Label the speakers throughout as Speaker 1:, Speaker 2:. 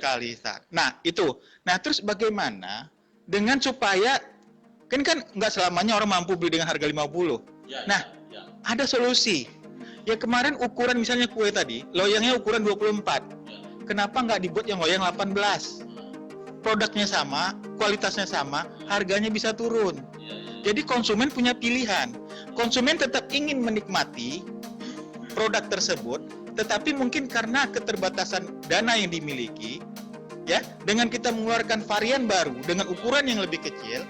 Speaker 1: Kali, Ustaz. Nah, itu. Nah, terus bagaimana dengan supaya kan nggak selamanya orang mampu beli dengan harga 50. Nah, ada solusi. Ya kemarin ukuran misalnya kue tadi, loyangnya ukuran 24. Kenapa nggak dibuat yang loyang 18? Produknya sama, kualitasnya sama, harganya bisa turun. Jadi konsumen punya pilihan. Konsumen tetap ingin menikmati produk tersebut, tetapi mungkin karena keterbatasan dana yang dimiliki, ya, dengan kita mengeluarkan varian baru dengan ukuran yang lebih kecil,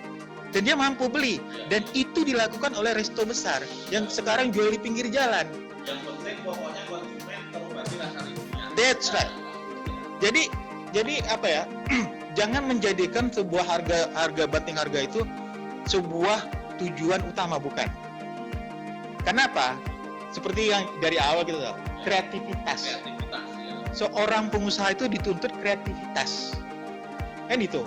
Speaker 1: dan dia mampu beli, dan itu dilakukan oleh resto besar yang sekarang jual di pinggir jalan.
Speaker 2: Yang penting pokoknya konsumen terobati rasa rindunya.
Speaker 1: That's right. Jadi apa ya? Jangan menjadikan sebuah harga banting harga itu sebuah tujuan utama, bukan. Kenapa? Seperti yang dari awal kita tahu, kreativitas. Seorang pengusaha itu dituntut kreativitas. Kan itu.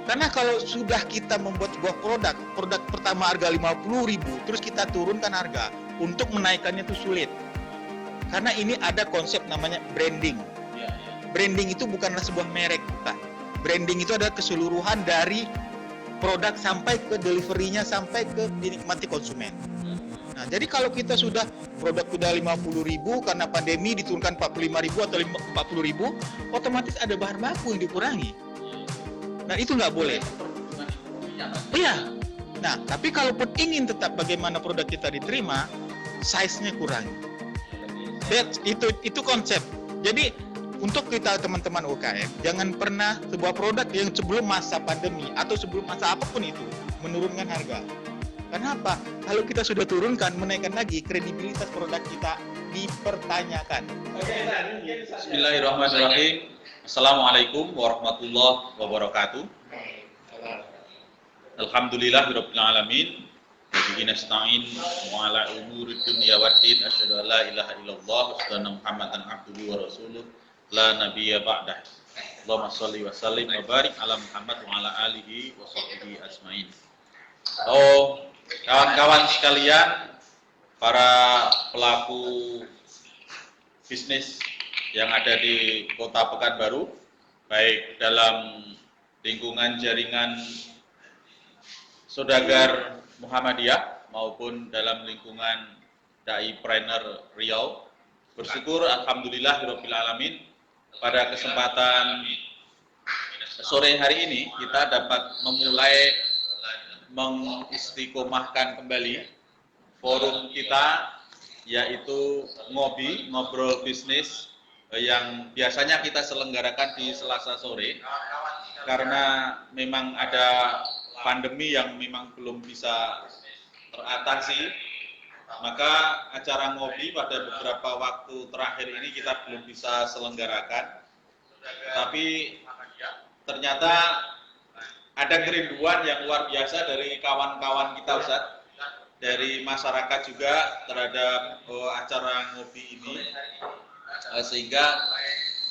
Speaker 1: Karena kalau sudah kita membuat sebuah produk pertama harga 50.000, terus kita turunkan harga, untuk menaikkannya itu sulit. Karena ini ada konsep namanya branding. Branding itu bukanlah sebuah merek, Pak. Branding itu adalah keseluruhan dari produk sampai ke delivery-nya, sampai ke dinikmati konsumen. Nah, jadi kalau kita sudah produk sudah 50.000 karena pandemi diturunkan 45.000 atau 40.000, otomatis ada bahan baku yang dikurangi. Nah, itu nggak boleh. Iya. Nah, tapi kalaupun ingin tetap bagaimana produk kita diterima, size-nya kurang. Itu konsep. Jadi untuk kita teman-teman UKM, jangan pernah sebuah produk yang sebelum masa pandemi atau sebelum masa apapun itu menurunkan harga. Kenapa? Kalau kita sudah turunkan, menaikkan lagi, kredibilitas produk kita dipertanyakan.
Speaker 2: Bismillahirrahmanirrahim. Assalamualaikum warahmatullahi wabarakatuh. Alhamdulillahirabbil alamin. Bihi nasta'in wa ala umuri dunya waddin. Asyhadu an la ilaha illallah wa asyhadu anna Muhammadan abduhu wa rasuluh. La nabiyya ba'dah. Allahumma shalli wa sallim wa barik ala Muhammad wa ala alihi wa sahbihi ajmain. Oh, kawan-kawan sekalian, para pelaku bisnis yang ada di Kota Pekanbaru, baik dalam lingkungan jaringan Saudagar Muhammadiyah maupun dalam lingkungan Dai Trainer Riau. Bersyukur alhamdulillahirabbil alamin pada kesempatan sore hari ini kita dapat memulai mengistiqomahkan kembali forum kita, yaitu ngobrol bisnis, yang biasanya kita selenggarakan di Selasa sore karena memang ada pandemi yang memang belum bisa teratasi, maka acara ngopi pada beberapa waktu terakhir ini kita belum bisa selenggarakan. Tapi ternyata ada kerinduan yang luar biasa dari kawan-kawan kita, Ustaz, dari masyarakat juga terhadap acara ngopi ini, sehingga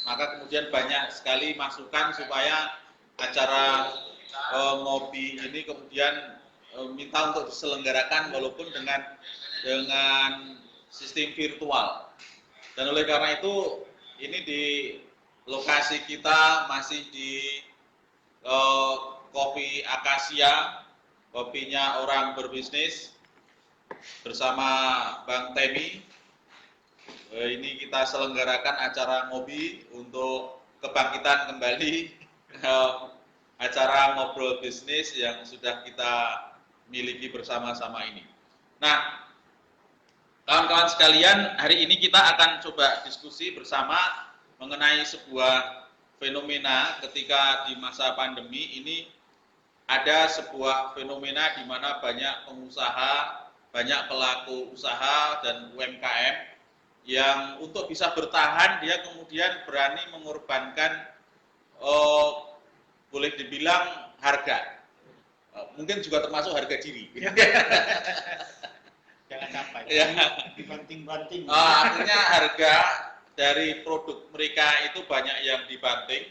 Speaker 2: maka kemudian banyak sekali masukan supaya acara ngopi ini kemudian minta untuk diselenggarakan walaupun dengan sistem virtual. Dan oleh karena itu ini di lokasi kita masih di Kopi Akasia, kopinya orang berbisnis, bersama Bang Temi. Ini kita selenggarakan acara ngopi untuk kebangkitan kembali acara ngobrol bisnis yang sudah kita miliki bersama-sama ini. Nah, kawan-kawan sekalian, hari ini kita akan coba diskusi bersama mengenai sebuah fenomena ketika di masa pandemi ini. Ada sebuah fenomena di mana banyak pengusaha, banyak pelaku usaha dan UMKM yang untuk bisa bertahan dia kemudian berani mengorbankan boleh dibilang harga, mungkin juga termasuk harga diri.
Speaker 1: Jangan sampai dibanting-banting.
Speaker 2: Artinya harga dari produk mereka itu banyak yang dibanting,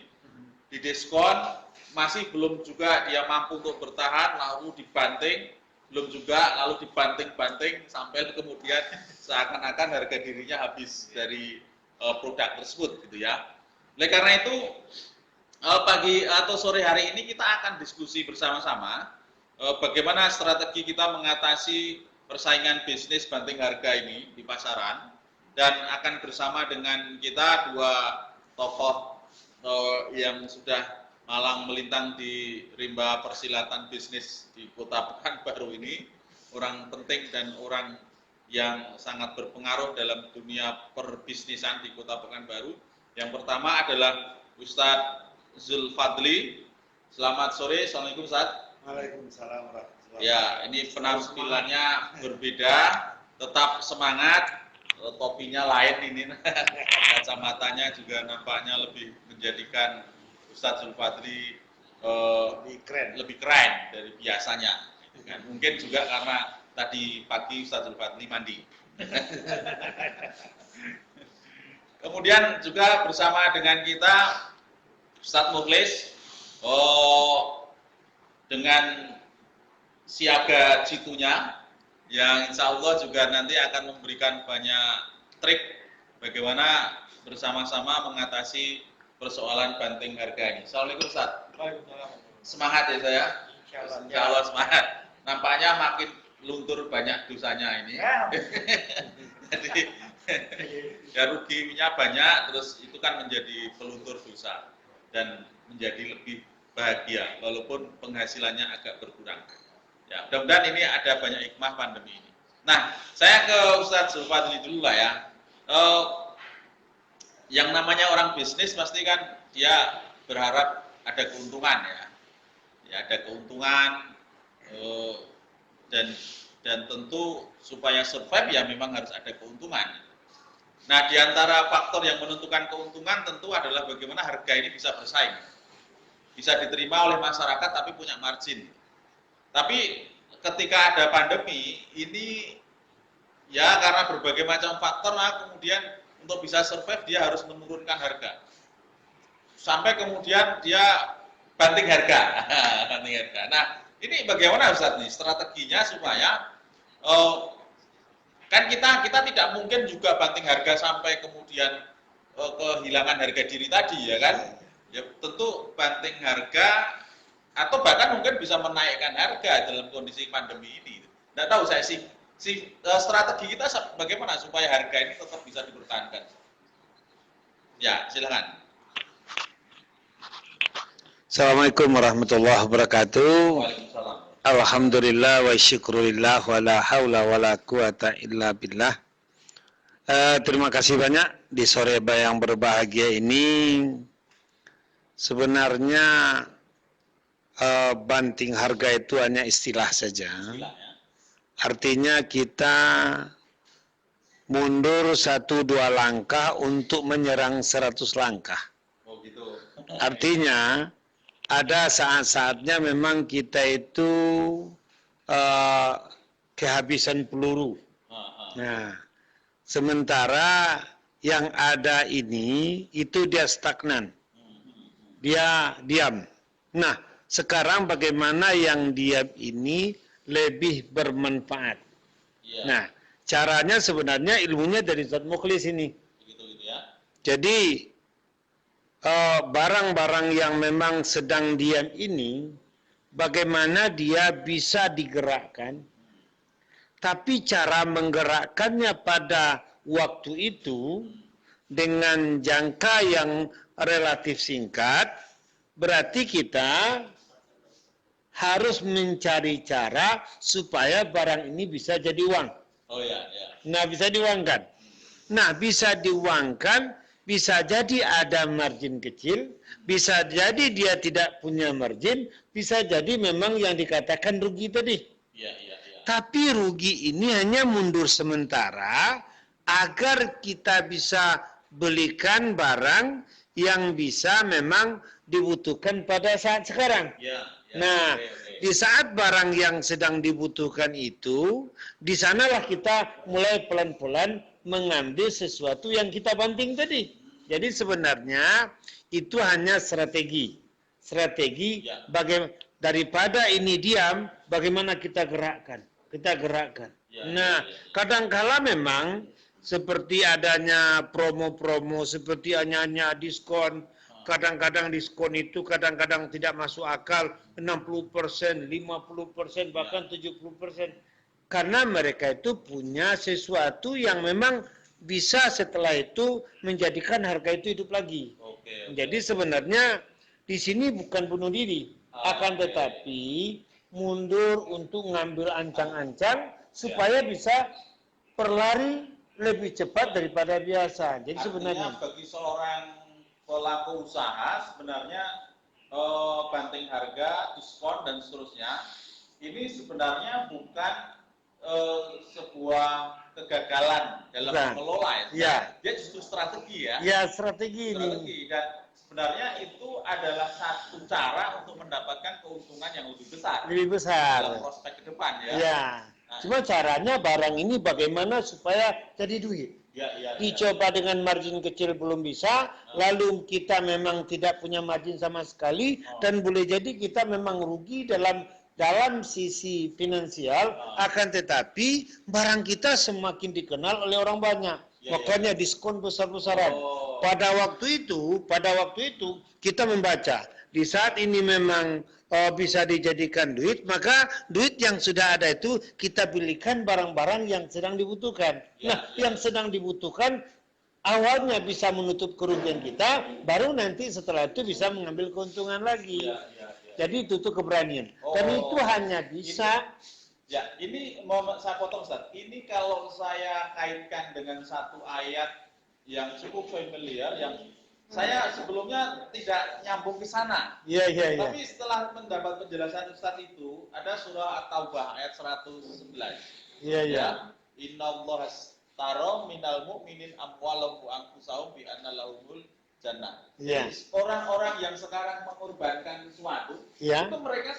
Speaker 2: didiskon, masih belum juga dia mampu untuk bertahan, lalu dibanting, belum juga, lalu dibanting-banting sampai kemudian seakan-akan harga dirinya habis dari produk tersebut, gitu ya. Oleh karena itu pagi atau sore hari ini kita akan diskusi bersama-sama bagaimana strategi kita mengatasi persaingan bisnis banting harga ini di pasaran, dan akan bersama dengan kita dua tokoh yang sudah malang melintang di rimba persilatan bisnis di Kota Pekanbaru ini, orang penting dan orang yang sangat berpengaruh dalam dunia perbisnisan di Kota Pekanbaru. Yang pertama adalah Ustadz Zulfadli. Selamat sore. Assalamualaikum Ustaz.
Speaker 3: Waalaikumsalam warahmatullahi wabarakatuh.
Speaker 2: Ya, ini penampilannya berbeda, tetap semangat. Topinya lain ini, kacamatanya juga nampaknya lebih menjadikan Ustadz Zulfadli lebih keren dari biasanya. Gitu kan. Mungkin juga karena tadi pagi Ustadz Zulfadli mandi. Kemudian juga bersama dengan kita Ustadz Mukhlis, dengan siaga jitunya, yang insya Allah juga nanti akan memberikan banyak trik bagaimana bersama-sama mengatasi persoalan banting harga ini. Assalamualaikum Ustadz. Semangat ya saya. Insya Allah semangat. Nampaknya makin luntur banyak dosanya ini. Jadi ya ruginya banyak, terus itu kan menjadi peluntur dosa dan menjadi lebih bahagia walaupun penghasilannya agak berkurang. Ya, mudah-mudahan ini ada banyak hikmah pandemi ini. Nah, saya ke Ustadz Zulfadli dulu lah ya. Yang namanya orang bisnis pasti kan dia berharap ada keuntungan ya. Ya, ada keuntungan dan tentu supaya survive ya memang harus ada keuntungan. Nah, di antara faktor yang menentukan keuntungan tentu adalah bagaimana harga ini bisa bersaing. Bisa diterima oleh masyarakat tapi punya margin. Tapi ketika ada pandemi ini ya karena berbagai macam faktor, nah kemudian untuk bisa survive dia harus menurunkan harga. Sampai kemudian dia banting harga. Banting harga. Nah, ini bagaimana Ustaz nih strateginya supaya kan kita tidak mungkin juga banting harga sampai kemudian kehilangan harga diri tadi ya kan? Ya tentu banting harga atau bahkan mungkin bisa menaikkan harga dalam kondisi pandemi ini. Tidak tahu saya sih strategi kita bagaimana supaya harga ini tetap bisa dipertahankan. Ya, silakan.
Speaker 3: Assalamualaikum warahmatullahi wabarakatuh.
Speaker 2: Waalaikumsalam.
Speaker 3: Alhamdulillah wa syukurillah wa la hawla wa la quwata illa billah. Terima kasih banyak di sore yang berbahagia ini. Sebenarnya banting harga itu hanya istilah saja. Artinya kita mundur 1-2 langkah untuk menyerang 100 langkah.
Speaker 2: Oh gitu.
Speaker 3: Artinya ada saat-saatnya memang kita itu kehabisan peluru. Nah, sementara yang ada ini itu dia stagnan. Dia diam. Nah, sekarang bagaimana yang diam ini lebih bermanfaat.
Speaker 2: Ya.
Speaker 3: Nah, caranya sebenarnya ilmunya dari Ustadz Mukhlis ini.
Speaker 2: Gitu ya.
Speaker 3: Jadi barang-barang yang memang sedang diam ini, bagaimana dia bisa digerakkan, tapi cara menggerakkannya pada waktu itu dengan jangka yang relatif singkat, berarti kita harus mencari cara supaya barang ini bisa jadi uang.
Speaker 2: Oh ya, ya.
Speaker 3: Nah, bisa diuangkan. Nah, bisa diuangkan, bisa jadi ada margin kecil, bisa jadi dia tidak punya margin, bisa jadi memang yang dikatakan rugi tadi.
Speaker 2: Iya, iya, iya.
Speaker 3: Tapi rugi ini hanya mundur sementara agar kita bisa belikan barang yang bisa memang dibutuhkan pada saat sekarang.
Speaker 2: Ya, ya.
Speaker 3: Nah,
Speaker 2: Oke.
Speaker 3: di saat barang yang sedang dibutuhkan itu, di sanalah kita mulai pelan-pelan mengambil sesuatu yang kita banting tadi. Jadi sebenarnya itu hanya strategi. Strategi
Speaker 2: Ya.
Speaker 3: daripada ini diam, bagaimana kita gerakkan. Kita gerakkan.
Speaker 2: Ya,
Speaker 3: Nah,
Speaker 2: ya, ya.
Speaker 3: kadangkala memang seperti adanya promo-promo, seperti hanya diskon, kadang-kadang diskon itu kadang-kadang tidak masuk akal 60%, 50%, bahkan 70%. Karena mereka itu punya sesuatu yang memang bisa setelah itu menjadikan harga itu hidup lagi. Jadi sebenarnya di sini bukan bunuh diri, akan tetapi mundur untuk ngambil ancang-ancang supaya bisa berlari lebih cepat daripada biasa. Jadi sebenarnya
Speaker 2: bagi seorang pelaku usaha sebenarnya banting harga, diskon dan seterusnya ini sebenarnya bukan sebuah kegagalan dalam mengelola
Speaker 3: ya.
Speaker 2: Dia justru strategi ya.
Speaker 3: Ya, strategi ini.
Speaker 2: Dan sebenarnya itu adalah satu cara untuk mendapatkan keuntungan yang lebih besar.
Speaker 3: Lebih besar.
Speaker 2: Dalam prospek ke depan ya.
Speaker 3: Ya. Nah, cuma caranya barang ini bagaimana supaya jadi duit. Dicoba dengan margin kecil belum bisa, lalu kita memang tidak punya margin sama sekali, dan boleh jadi kita memang rugi dalam sisi finansial, akan tetapi barang kita semakin dikenal oleh orang banyak. Makanya diskon besar-besaran. Pada waktu itu kita membaca di saat ini memang bisa dijadikan duit, maka duit yang sudah ada itu kita pilihkan barang-barang yang sedang dibutuhkan. Nah, yang sedang dibutuhkan awalnya bisa menutup kerugian kita, baru nanti setelah itu bisa mengambil keuntungan lagi. Jadi itu tuh keberanian. Dan itu hanya bisa.
Speaker 2: Ini mau saya potong Ustaz. Ini kalau saya kaitkan dengan satu ayat yang cukup familiar, yang saya sebelumnya tidak nyambung ke sana.
Speaker 3: Iya.
Speaker 2: Tapi setelah mendapat penjelasan Ustaz itu, ada surah At-Taubah ayat 111.
Speaker 3: Iya.
Speaker 2: Innallaha astara minal mu'minin amwalahum wa anfusahum bi anna lahumul jannah.
Speaker 3: Iya.
Speaker 2: Orang-orang yang sekarang mengorbankan sesuatu,
Speaker 3: Iya.
Speaker 2: itu mereka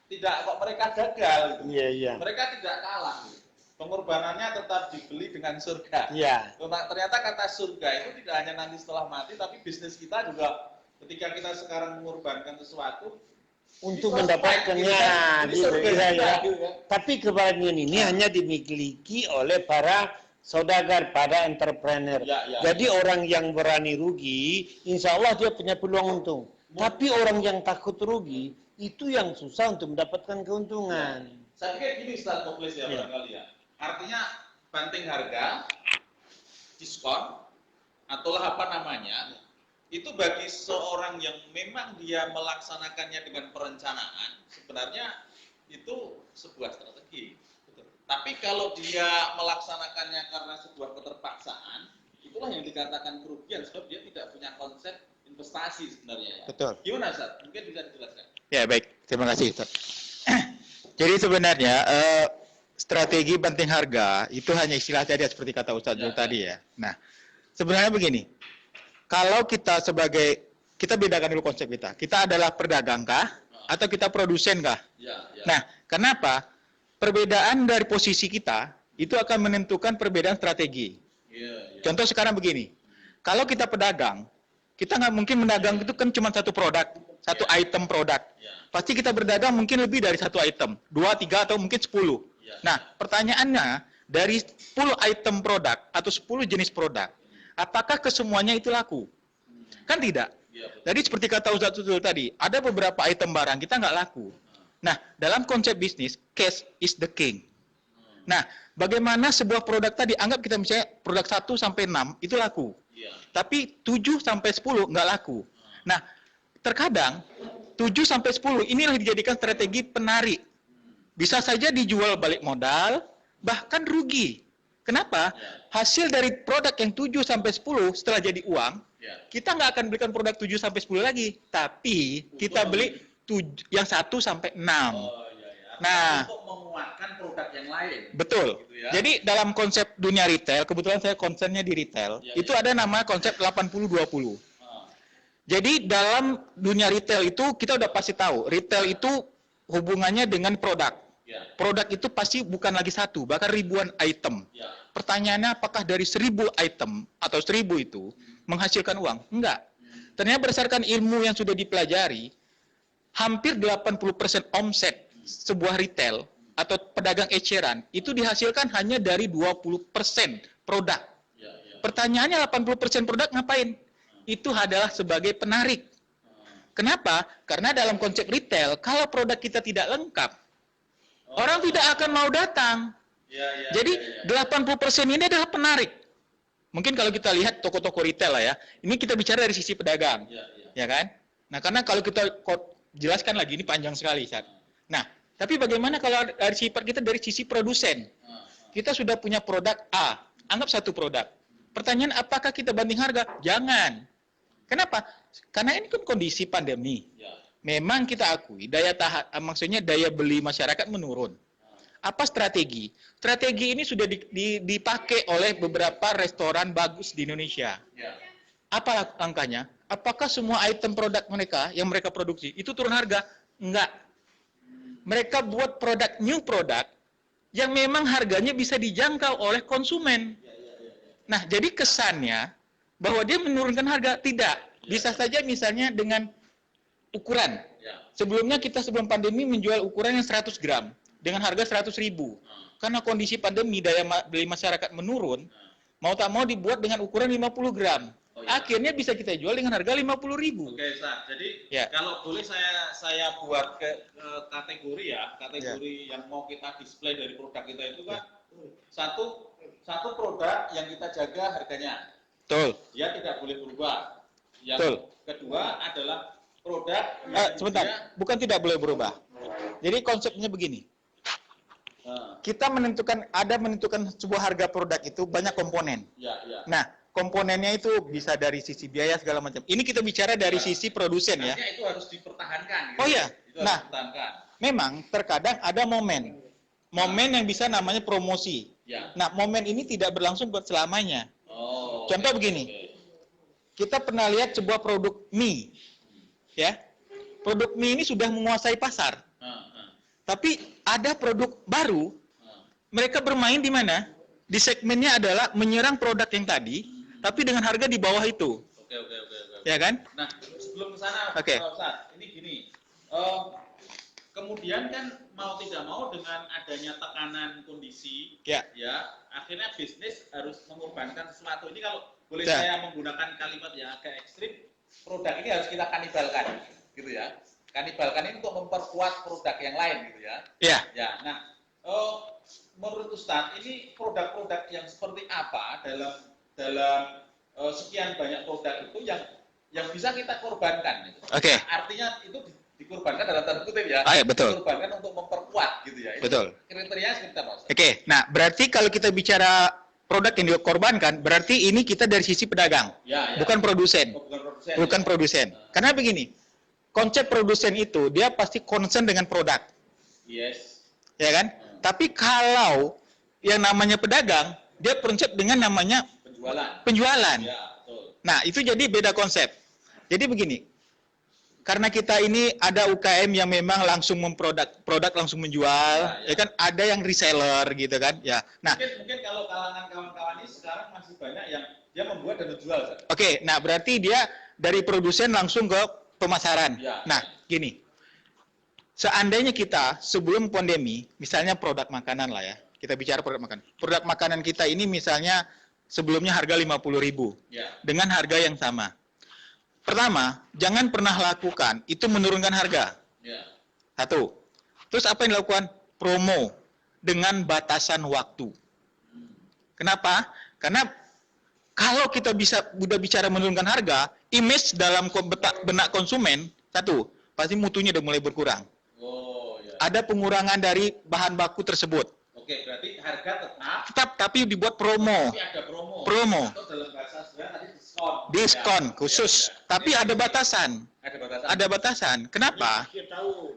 Speaker 2: tidak kok mereka gagal gitu.
Speaker 3: Iya.
Speaker 2: Mereka tidak kalah gitu. Pengorbanannya tetap dibeli dengan surga.
Speaker 3: Iya.
Speaker 2: Ternyata kata surga itu tidak hanya nanti setelah mati, tapi bisnis kita juga ketika kita sekarang mengorbankan sesuatu
Speaker 3: untuk mendapatkannya. Iya. Tapi keberanian ini hanya dimiliki oleh para saudagar, pada entrepreneur. Jadi orang yang berani rugi, insya Allah dia punya peluang untung. Tapi orang yang takut rugi, itu yang susah untuk mendapatkan keuntungan.
Speaker 2: Saya pikir ini Ustaz Muklis ya barangkali ya. Artinya banting harga, diskon, atau apa namanya, itu bagi seorang yang memang dia melaksanakannya dengan perencanaan, sebenarnya itu sebuah strategi. Tapi kalau dia melaksanakannya karena sebuah keterpaksaan, itulah yang dikatakan kerugian, sebab dia tidak punya konsep investasi sebenarnya ya.
Speaker 1: Betul.
Speaker 2: Gimana Ustaz? Mungkin bisa dijelaskan.
Speaker 1: Ya baik, terima kasih Ustaz. Jadi sebenarnya strategi banting harga itu hanya istilah tadi seperti kata Ustaz Zul tadi ya. Nah, sebenarnya begini, kalau kita bedakan dulu konsep kita. Kita adalah pedagang kah atau kita produsen kah? Nah, kenapa? Perbedaan dari posisi kita itu akan menentukan perbedaan strategi. Contoh sekarang begini, kalau kita pedagang, kita nggak mungkin mendagang itu kan cuma satu produk, satu item produk. Pasti kita berdagang mungkin lebih dari satu item, 2, 3 atau mungkin 10. Nah, pertanyaannya dari 10 item produk atau 10 jenis produk, apakah kesemuanya itu laku? Kan tidak. Jadi seperti kata Ustaz Zul tadi, ada beberapa item barang kita nggak laku. Nah, dalam konsep bisnis, cash is the king. Nah, bagaimana sebuah produk tadi, anggap kita misalnya produk 1 sampai 6 itu laku. Tapi 7 sampai 10 nggak laku. Nah, terkadang 7 sampai 10 inilah dijadikan strategi penarik. Bisa saja dijual balik modal, bahkan rugi. Kenapa? Hasil dari produk yang 7 sampai 10 setelah jadi uang, kita nggak akan belikan produk 7 sampai 10 lagi, tapi kita beli yang 1 sampai 6. Nah,
Speaker 2: untuk menguatkan produk yang lain.
Speaker 1: Betul.
Speaker 2: Gitu ya.
Speaker 1: Jadi dalam konsep dunia retail, kebetulan saya concernnya di retail, itu ada nama konsep 80-20. Jadi dalam dunia retail itu kita udah pasti tahu, retail itu hubungannya dengan produk. Produk itu pasti bukan lagi satu, bahkan ribuan item. Pertanyaannya apakah dari 1000 item atau 1000 itu menghasilkan uang? Enggak. Ternyata berdasarkan ilmu yang sudah dipelajari, hampir 80% omset sebuah retail atau pedagang eceran itu dihasilkan hanya dari 20% produk. Pertanyaannya 80% produk ngapain? itu adalah sebagai penarik. Kenapa? Karena dalam konsep retail, kalau produk kita tidak lengkap, orang tidak akan mau datang. Jadi 80% ini adalah penarik. Mungkin kalau kita lihat toko-toko retail lah ya, ini kita bicara dari sisi pedagang, ya kan? Nah, karena kalau kita jelaskan lagi, ini panjang sekali, Ustaz. Nah, tapi bagaimana kalau dari sifat kita dari sisi produsen? Kita sudah punya produk A, anggap satu produk. Pertanyaan, apakah kita banding harga? Jangan. Kenapa? Karena ini kan kondisi pandemi. Memang kita akui maksudnya daya beli masyarakat menurun. Apa strategi? Strategi ini sudah dipakai oleh beberapa restoran bagus di Indonesia. Apa langkahnya? Apakah semua item produk mereka yang mereka produksi itu turun harga? Enggak. Mereka buat new produk yang memang harganya bisa dijangkau oleh konsumen. Nah, jadi kesannya bahwa dia menurunkan harga, tidak. Bisa saja misalnya dengan ukuran. Sebelumnya kita sebelum pandemi menjual ukuran yang 100 gram dengan harga 100.000. Karena kondisi pandemi daya beli masyarakat menurun, mau tak mau dibuat dengan ukuran 50 gram. Akhirnya bisa kita jual dengan harga 50.000.
Speaker 2: Oke, Ustaz. Jadi kalau boleh saya buat ke kategori kategori yang mau kita display dari produk kita itu kan satu produk yang kita jaga harganya.
Speaker 1: Betul.
Speaker 2: Dia tidak boleh berubah. Yang
Speaker 1: Betul.
Speaker 2: kedua adalah produk
Speaker 1: sebentar, bukan tidak boleh berubah. Jadi konsepnya begini. Kita menentukan sebuah harga produk itu banyak komponen. Nah, komponennya itu bisa dari sisi biaya segala macam. Ini kita bicara dari sisi produsen ya.
Speaker 2: Itu harus dipertahankan. Gitu.
Speaker 1: Oh iya.
Speaker 2: Itu harus dipertahankan.
Speaker 1: Memang terkadang ada momen yang bisa namanya promosi. Nah, momen ini tidak berlangsung buat selamanya. Contoh begini. Kita pernah lihat sebuah produk mie. Ya. Produk mie ini sudah menguasai pasar. Tapi ada produk baru, mereka bermain di mana? Di segmennya adalah menyerang produk yang tadi, tapi dengan harga di bawah itu.
Speaker 2: Oke.
Speaker 1: Ya kan?
Speaker 2: Nah, sebelum ke sana, Ustaz, ini gini. Kemudian kan mau tidak mau dengan adanya tekanan kondisi, akhirnya bisnis harus mengorbankan sesuatu. Ini kalau boleh saya menggunakan kalimat yang agak ekstrim, produk ini harus kita kanibalkan, gitu ya. Kanibalkan ini untuk memperkuat produk yang lain, gitu ya.
Speaker 1: Iya.
Speaker 2: Nah, menurut Ustadz, ini produk-produk yang seperti apa dalam sekian banyak produk itu yang bisa kita korbankan? Gitu.
Speaker 1: Oke.
Speaker 2: Artinya itu dikorbankan dalam tanda kutip ya.
Speaker 1: Betul.
Speaker 2: Dikorbankan untuk memperkuat, gitu ya.
Speaker 1: Betul.
Speaker 2: Kriterianya seperti apa, Ustadz?
Speaker 1: Oke. Nah, berarti kalau kita bicara produk yang dikorbankan, berarti ini kita dari sisi pedagang, bukan produsen. Bukan produsen. Karena begini, konsep produsen itu dia pasti concern dengan produk.
Speaker 2: Yes.
Speaker 1: Ya kan? Tapi kalau yang namanya pedagang, dia konsep dengan namanya penjualan.
Speaker 2: Ya, betul.
Speaker 1: Nah, itu jadi beda konsep. Jadi begini, karena kita ini ada UKM yang memang langsung produk langsung menjual, ya kan? Ada yang reseller gitu kan? Ya. Nah,
Speaker 2: mungkin kalau kalangan kawan-kawan ini sekarang masih banyak yang dia membuat dan menjual.
Speaker 1: Oke, nah berarti dia dari produsen langsung ke pemasaran. Nah, gini. Seandainya kita sebelum pandemi, misalnya produk makanan lah ya. Kita bicara produk makanan. Produk makanan kita ini misalnya sebelumnya harga 50.000 dengan harga yang sama. Pertama, jangan pernah lakukan itu menurunkan harga. Satu. Terus apa yang dilakukan? Promo dengan batasan waktu. Kenapa? Karena kalau kita udah bicara menurunkan harga, image dalam benak konsumen, satu, pasti mutunya udah mulai berkurang. Ada pengurangan dari bahan baku tersebut.
Speaker 2: Oke, berarti harga
Speaker 1: tetap tapi dibuat promo.
Speaker 2: Tapi ada
Speaker 1: promo.
Speaker 2: Atau dalam bahasa sederhana tadi diskon.
Speaker 1: Diskon khusus. Tapi ada batasan. Ada batasan. Kenapa?
Speaker 4: Akhir tahun.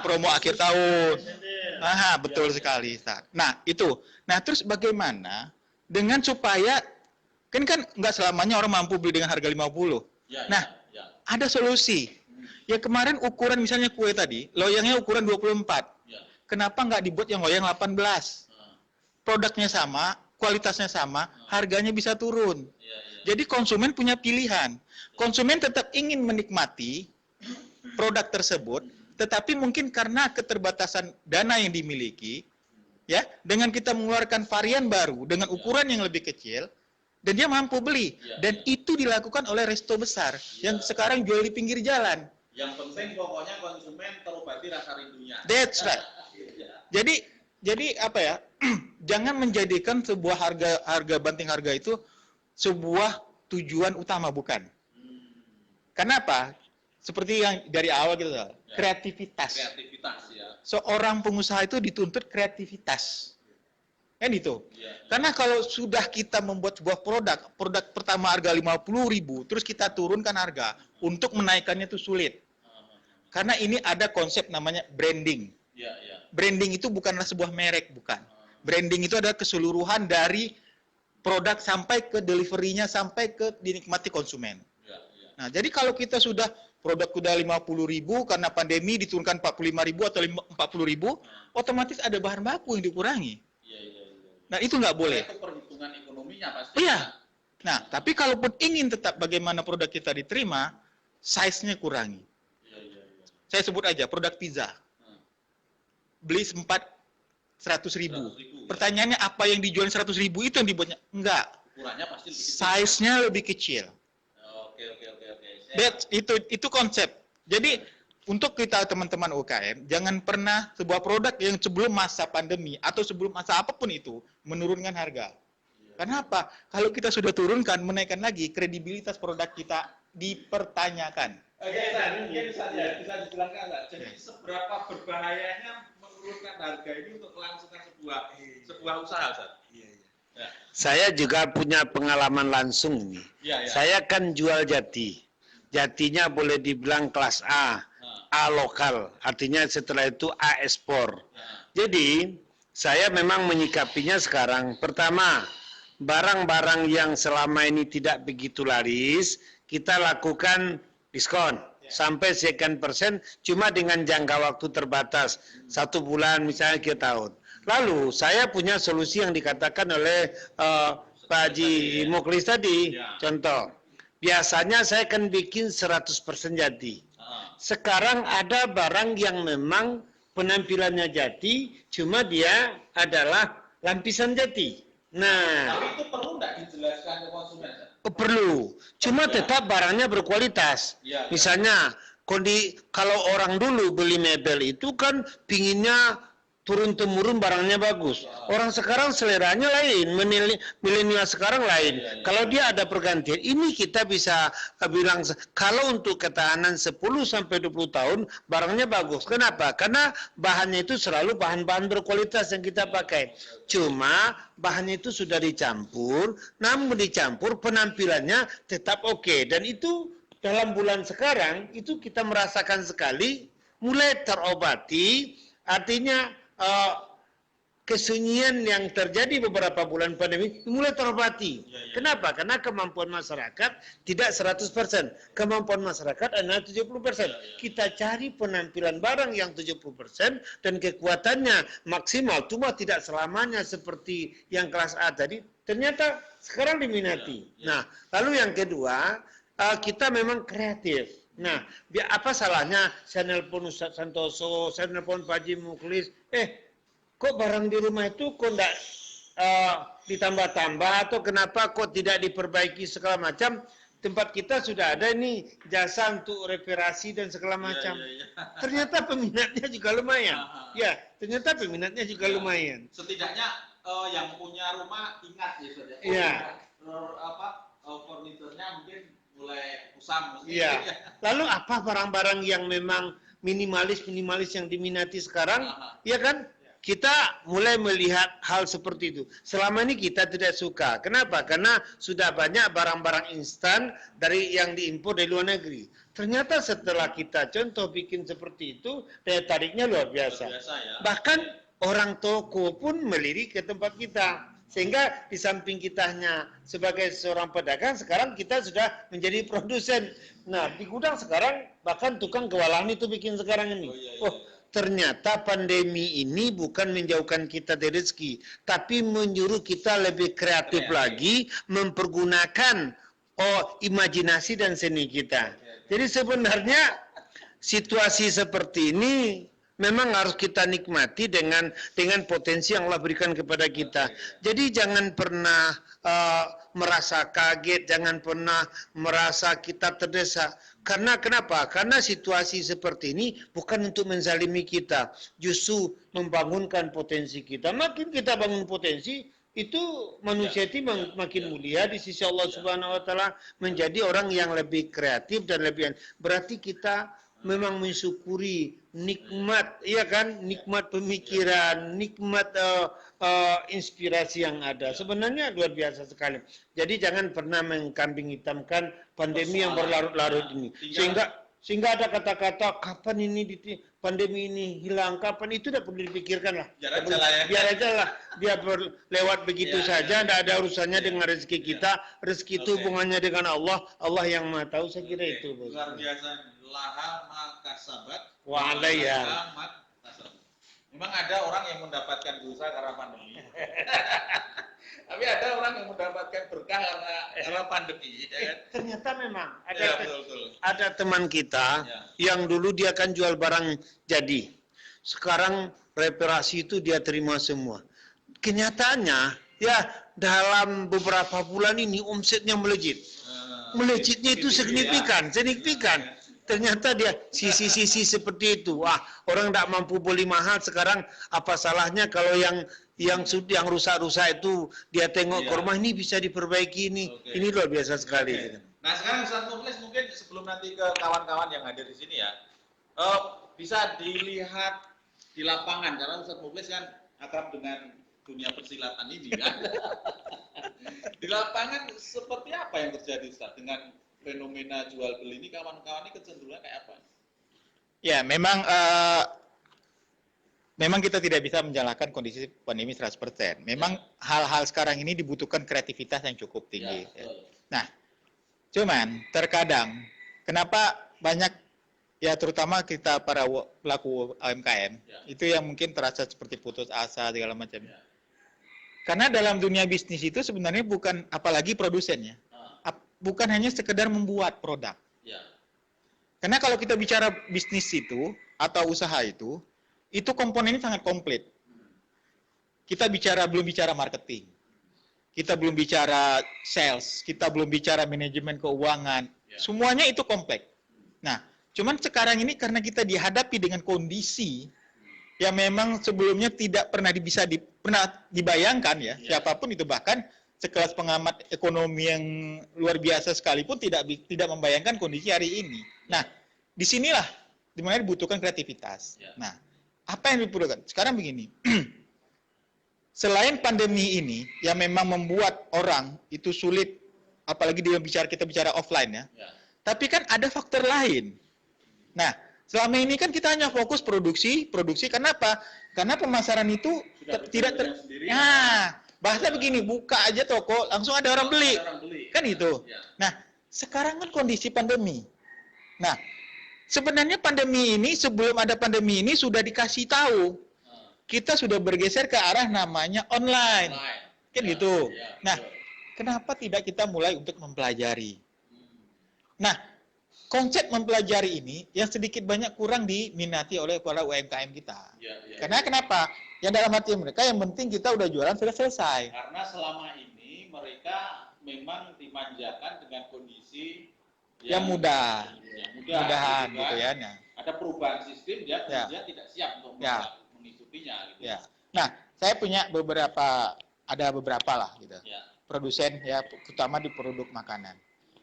Speaker 1: Promo akhir tahun. Betul sekali, Ustaz. Nah, itu. Nah, terus bagaimana dengan supaya kan nggak selamanya orang mampu beli dengan harga 50. Ada solusi. Ya kemarin ukuran misalnya kue tadi, loyangnya ukuran 24. Kenapa nggak dibuat yang loyang 18? Produknya sama, kualitasnya sama, harganya bisa turun. Jadi konsumen punya pilihan. Konsumen tetap ingin menikmati produk tersebut, tetapi mungkin karena keterbatasan dana yang dimiliki, ya, dengan kita mengeluarkan varian baru dengan ukuran yang lebih kecil, dan dia mampu beli.
Speaker 2: Iya,
Speaker 1: Dan
Speaker 2: iya.
Speaker 1: itu dilakukan oleh resto besar yang sekarang jual di pinggir jalan.
Speaker 2: Yang penting pokoknya konsumen terobati rasa rindunya.
Speaker 1: That's right.
Speaker 2: Iya.
Speaker 1: Jadi apa ya? Jangan menjadikan sebuah harga banting harga itu sebuah tujuan utama, bukan. Kenapa? Seperti yang dari awal gitu, kreativitas.
Speaker 2: Kreativitas ya.
Speaker 1: Seorang pengusaha itu dituntut kreativitas. Kan itu.
Speaker 2: Iya.
Speaker 1: Karena kalau sudah kita membuat sebuah produk pertama harga 50.000, terus kita turunkan harga, untuk menaikkannya itu sulit. Karena ini ada konsep namanya branding.
Speaker 2: Iya, iya.
Speaker 1: Branding itu bukanlah sebuah merek, bukan. Branding itu adalah keseluruhan dari produk sampai ke delivery-nya, sampai ke dinikmati konsumen.
Speaker 2: Iya, iya.
Speaker 1: Nah, jadi kalau kita sudah produk udah 50.000 karena pandemi diturunkan 45.000 atau 40.000, otomatis ada bahan baku yang dikurangi.
Speaker 2: Iya, iya, iya.
Speaker 1: Nah, itu nggak boleh.
Speaker 2: Itu perhitungan ekonominya pasti.
Speaker 1: Iya. Nah, tapi kalaupun ingin tetap bagaimana produk kita diterima, size-nya kurangi.
Speaker 2: Iya, iya, iya.
Speaker 1: Saya sebut aja produk pizza. Beli sempat 100.000.
Speaker 2: 100.000.
Speaker 1: Pertanyaannya apa yang dijual 100.000 itu yang dibuatnya? Enggak.
Speaker 2: Ukurannya pasti lebih kecil.
Speaker 1: Size-nya lebih kecil.
Speaker 2: Oke.
Speaker 1: Itu konsep. Jadi untuk kita teman-teman UKM, jangan pernah sebuah produk yang sebelum masa pandemi atau sebelum masa apapun itu menurunkan harga. Kenapa? Kalau kita sudah turunkan, menaikkan lagi, kredibilitas produk kita dipertanyakan.
Speaker 2: Oke, mungkin bisa dijelaskan, Pak. Jadi seberapa berbahayanya menurunkan harga ini untuk kelangsungan sebuah usaha, Ustaz? Ya.
Speaker 3: Saya juga punya pengalaman langsung nih.
Speaker 2: Iya, iya.
Speaker 3: Saya kan jual jati. Jatinya boleh dibilang kelas A, A lokal. Artinya setelah itu A ekspor. Jadi saya memang menyikapinya sekarang. Pertama, barang-barang yang selama ini tidak begitu laris, kita lakukan diskon sampai sekian persen, cuma dengan jangka waktu terbatas 1 bulan misalnya 3 tahun. Lalu saya punya solusi yang dikatakan oleh Pak Haji Mukhlis tadi. Contoh, biasanya saya kan bikin 100% jati. Sekarang ada barang yang memang penampilannya jati, cuma dia adalah lapisan jati. Nah,
Speaker 2: Tapi itu perlu nggak dijelaskan ke konsumen, Ustaz?
Speaker 3: perlu, cuma tetap barangnya berkualitas.
Speaker 2: Iya, iya.
Speaker 3: Misalnya, kalau orang dulu beli mebel itu kan pinginnya turun-temurun barangnya bagus. Orang sekarang seleranya lain, milenial sekarang lain. Kalau dia ada pergantian, ini kita bisa bilang, kalau untuk ketahanan 10-20 tahun, barangnya bagus. Kenapa? Karena bahannya itu selalu bahan-bahan berkualitas yang kita pakai. Cuma bahannya itu sudah dicampur, namun dicampur penampilannya tetap oke. Dan itu dalam bulan sekarang, itu kita merasakan sekali, mulai terobati, artinya kesunyian yang terjadi beberapa bulan pandemi mulai terobati. Kenapa? Karena kemampuan masyarakat tidak 100%. Kemampuan masyarakat adalah 70%. Kita cari penampilan barang yang 70% dan kekuatannya maksimal. Cuma tidak selamanya seperti yang kelas A tadi. Ternyata sekarang diminati. Nah, lalu yang kedua, kita memang kreatif. Nah, apa salahnya saya nelpon Ustaz Santoso, saya nelpon Pak Haji Mukhlis, kok barang di rumah itu kok enggak ditambah-tambah atau kenapa kok tidak diperbaiki segala macam? Tempat kita sudah ada nih jasa untuk reparasi dan segala macam. Ternyata peminatnya juga lumayan. Ya, ternyata peminatnya juga lumayan.
Speaker 2: Setidaknya yang punya rumah ingat ya, Ustaz.
Speaker 3: Iya.
Speaker 2: Furniturnya mungkin mulai kusam.
Speaker 3: Iya. Lalu apa barang-barang yang memang minimalis yang diminati sekarang? Ya kan? Kita mulai melihat hal seperti itu. Selama ini kita tidak suka. Kenapa? Karena sudah banyak barang-barang instan dari yang diimpor dari luar negeri. Ternyata setelah kita contoh bikin seperti itu, daya tariknya luar biasa. Bahkan orang toko pun melirik ke tempat kita. Sehingga di samping kitanya sebagai seorang pedagang, sekarang kita sudah menjadi produsen. Nah, di gudang sekarang bahkan tukang kewalahan itu bikin sekarang ini. Ternyata pandemi ini bukan menjauhkan kita dari rezeki, tapi menyuruh kita lebih kreatif lagi, mempergunakan imajinasi dan seni kita. Jadi sebenarnya situasi seperti ini memang harus kita nikmati dengan potensi yang Allah berikan kepada kita. Jadi jangan pernah merasa kaget, jangan pernah merasa kita terdesak. Karena kenapa? Karena situasi seperti ini bukan untuk menzalimi kita, justru membangunkan potensi kita. Makin kita bangun potensi, itu manusia itu makin mulia di sisi Allah Subhanahu wa taala, menjadi orang yang lebih kreatif dan lebih, berarti kita memang mensyukuri nikmat, ya kan, nikmat pemikiran, nikmat inspirasi yang ada. Sebenarnya luar biasa sekali. Jadi jangan pernah mengkambing hitamkan pandemi yang berlarut-larut ini, sehingga ada kata-kata kapan ini pandemi ini hilang, kapan, itu tidak perlu dipikirkan lah. Biar aja lah, dia lewat begitu saja, tidak ada urusannya dengan rezeki kita. Rezeki itu hubungannya dengan Allah, Allah yang Maha Tahu. Saya kira itu.
Speaker 2: Luar biasa. Laha makasabat
Speaker 3: wa alaiha.
Speaker 2: Memang ada orang yang mendapatkan dosa karena pandemi. Tapi ada orang yang mendapatkan berkah karena pandemi, ya kan?
Speaker 3: Ternyata memang ada,
Speaker 2: Ya, betul.
Speaker 3: ada teman kita yang dulu dia kan jual barang jadi. Sekarang reparasi itu dia terima semua. Kenyataannya ya dalam beberapa bulan ini omsetnya melejit. Melejitnya itu signifikan. Ternyata dia sisi-sisi seperti itu. Wah, orang tidak mampu beli mahal sekarang, apa salahnya kalau yang rusak-rusak itu dia tengok ke rumah, ini bisa diperbaiki ini. Ini luar biasa sekali.
Speaker 2: Nah, sekarang Ustaz Muflis mungkin sebelum nanti ke kawan-kawan yang hadir di sini ya, bisa dilihat di lapangan, karena Ustaz Muflis kan akrab dengan dunia persilatan ini kan. Di lapangan seperti apa yang terjadi Ustaz dengan fenomena jual beli ini, kawan-kawan ini kecenderungan kayak apa?
Speaker 1: Ya, memang kita tidak bisa menjalankan kondisi pandemi 100%. Memang hal-hal sekarang ini dibutuhkan kreativitas yang cukup tinggi. Nah, cuman terkadang kenapa banyak, ya terutama kita para pelaku UMKM, itu yang mungkin terasa seperti putus asa segala macam. Karena dalam dunia bisnis itu sebenarnya bukan, apalagi produsennya, bukan hanya sekedar membuat produk. Karena kalau kita bicara bisnis itu atau usaha itu komponennya sangat komplit. Kita belum bicara marketing, kita belum bicara sales, kita belum bicara manajemen keuangan, semuanya itu kompleks. Nah, cuman sekarang ini karena kita dihadapi dengan kondisi yang memang sebelumnya tidak pernah pernah dibayangkan ya, siapapun itu, bahkan sekelas pengamat ekonomi yang luar biasa sekalipun tidak membayangkan kondisi hari ini. Nah, disinilah dimana dibutuhkan kreativitas. Nah, apa yang diperlukan? Sekarang begini, selain pandemi ini yang memang membuat orang itu sulit, apalagi kita bicara offline ya, tapi kan ada faktor lain. Nah, selama ini kan kita hanya fokus produksi. Kenapa? Karena pemasaran itu bahasa begini, buka aja toko, langsung ada orang beli. Kan itu. Nah, sekarang kan kondisi pandemi. Nah, sebenarnya pandemi ini, sebelum ada pandemi ini sudah dikasih tahu. Kita sudah bergeser ke arah namanya online. Kan gitu. Nah, kenapa tidak kita mulai untuk mempelajari? Nah, konsep mempelajari ini yang sedikit banyak kurang diminati oleh para UMKM kita. Karena kenapa? Yang dalam hati mereka yang penting kita udah jualan sudah selesai.
Speaker 2: Karena selama ini mereka memang dimanjakan dengan kondisi
Speaker 1: yang mudah. Mudahan gitu ya.
Speaker 2: Nah, ada perubahan sistem dia tidak siap untuk mengikutinya gitu.
Speaker 1: Nah, saya punya ada beberapa lah gitu. Produsen ya, terutama di produk makanan.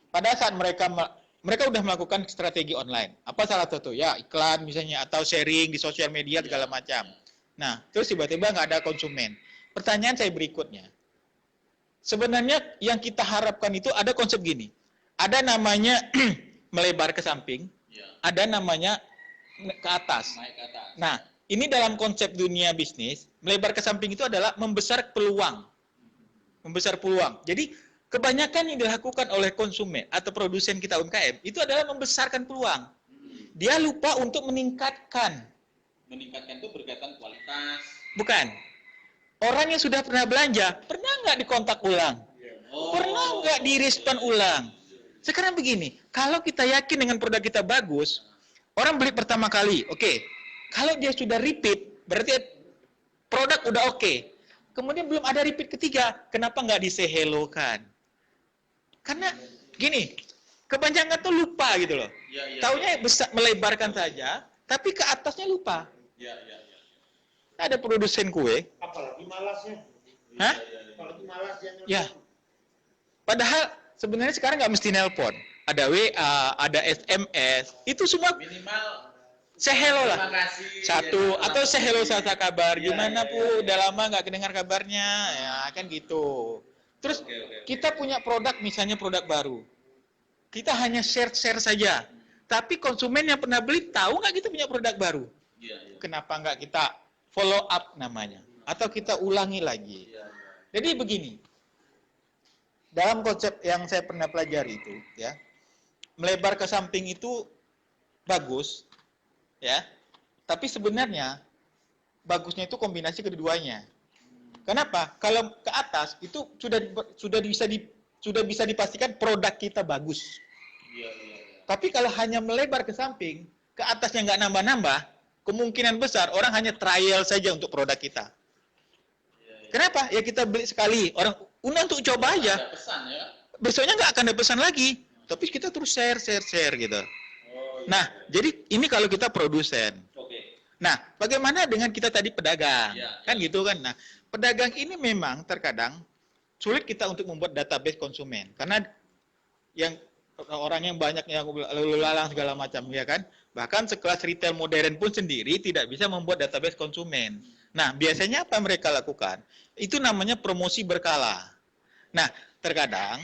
Speaker 1: Pada saat mereka udah melakukan strategi online. Apa salah satu? Ya, iklan misalnya atau sharing di sosial media segala macam. Nah, terus tiba-tiba nggak ada konsumen. Pertanyaan saya berikutnya. Sebenarnya yang kita harapkan itu ada konsep gini. Ada namanya melebar ke samping, ada namanya ke atas. Nah, ini dalam konsep dunia bisnis, melebar ke samping itu adalah membesar peluang. Membesar peluang. Jadi, kebanyakan yang dilakukan oleh konsumen atau produsen kita UMKM itu adalah membesarkan peluang. Dia lupa untuk meningkatkan.
Speaker 2: Meningkatkan itu berkaitan kualitas.
Speaker 1: Bukan. Orang yang sudah pernah belanja, pernah nggak dikontak ulang? Pernah nggak direspon ulang? Sekarang begini, kalau kita yakin dengan produk kita bagus, orang beli pertama kali, oke. Kalau dia sudah repeat, berarti produk udah oke. kemudian belum ada repeat ketiga. Kenapa nggak di say hello kan? Karena gini, kebanyakan tuh lupa gitu loh. Taunya besar melebarkan saja, tapi ke atasnya lupa.
Speaker 2: Ya.
Speaker 1: Ada produsen kue,
Speaker 3: Apalagi malasnya.
Speaker 1: hah?
Speaker 3: Apalagi malas yang
Speaker 1: Ya. Padahal sebenarnya sekarang nggak mesti nelpon. Ada WA, ada SMS, itu semua
Speaker 2: Minimal
Speaker 1: say hello lah.
Speaker 2: terima kasih.
Speaker 1: Satu, atau say hello sasa kabar.
Speaker 2: Iya,
Speaker 1: Gimana
Speaker 2: iya,
Speaker 1: Bu,
Speaker 2: iya.
Speaker 1: udah lama nggak kedengar kabarnya, ya kan gitu. Terus
Speaker 2: Oke.
Speaker 1: kita punya produk, misalnya produk baru. Kita hanya share-share saja. Tapi konsumen yang pernah beli tahu nggak kita punya produk baru?
Speaker 2: Iya.
Speaker 1: Kenapa nggak kita follow up namanya? Atau kita ulangi lagi?
Speaker 2: Iya.
Speaker 1: Jadi begini, dalam konsep yang saya pernah pelajari itu, ya, melebar ke samping itu bagus, ya. Tapi sebenarnya bagusnya itu kombinasi keduanya. Kenapa? Kalau ke atas itu sudah bisa dipastikan produk kita bagus.
Speaker 2: Iya.
Speaker 1: Tapi kalau hanya melebar ke samping, ke atasnya nggak nambah-nambah, kemungkinan besar orang hanya trial saja untuk produk kita. Kenapa? Ya kita beli sekali, orang untuk coba aja.
Speaker 2: Ada pesan ya.
Speaker 1: Besoknya nggak akan ada pesan lagi. Tapi kita terus share gitu.
Speaker 2: Oh, iya.
Speaker 1: Nah, jadi ini kalau kita produsen.
Speaker 2: Oke.
Speaker 1: Nah, bagaimana dengan kita tadi pedagang?
Speaker 2: Ya.
Speaker 1: Kan gitu kan. Nah, pedagang ini memang terkadang sulit kita untuk membuat database konsumen. Karena yang orang yang banyak yang lalu lalang segala macam, ya kan? Bahkan sekelas retail modern pun sendiri tidak bisa membuat database konsumen. Nah, biasanya apa mereka lakukan? Itu namanya promosi berkala. Nah, terkadang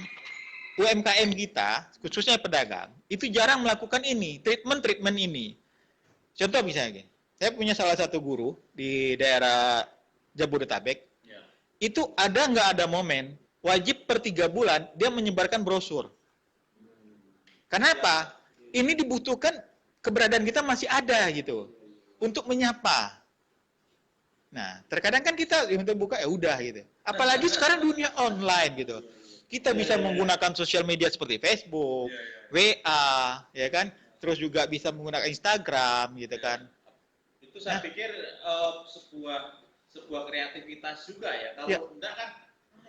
Speaker 1: UMKM kita, khususnya pedagang, itu jarang melakukan ini, treatment ini. Contoh misalnya gini, saya punya salah satu guru di daerah Jabodetabek,
Speaker 2: Ya.
Speaker 1: itu ada nggak ada momen, wajib per 3 bulan dia menyebarkan brosur. Kenapa? Ini dibutuhkan, keberadaan kita masih ada gitu, untuk menyapa. Nah, terkadang kan kita untuk buka ya udah gitu. Apalagi sekarang dunia online gitu. Kita bisa menggunakan sosial media seperti Facebook, WA, ya kan? Terus juga bisa menggunakan Instagram gitu kan.
Speaker 2: Itu saya pikir sebuah kreativitas juga ya. Kalau
Speaker 1: Ya.
Speaker 2: enggak kan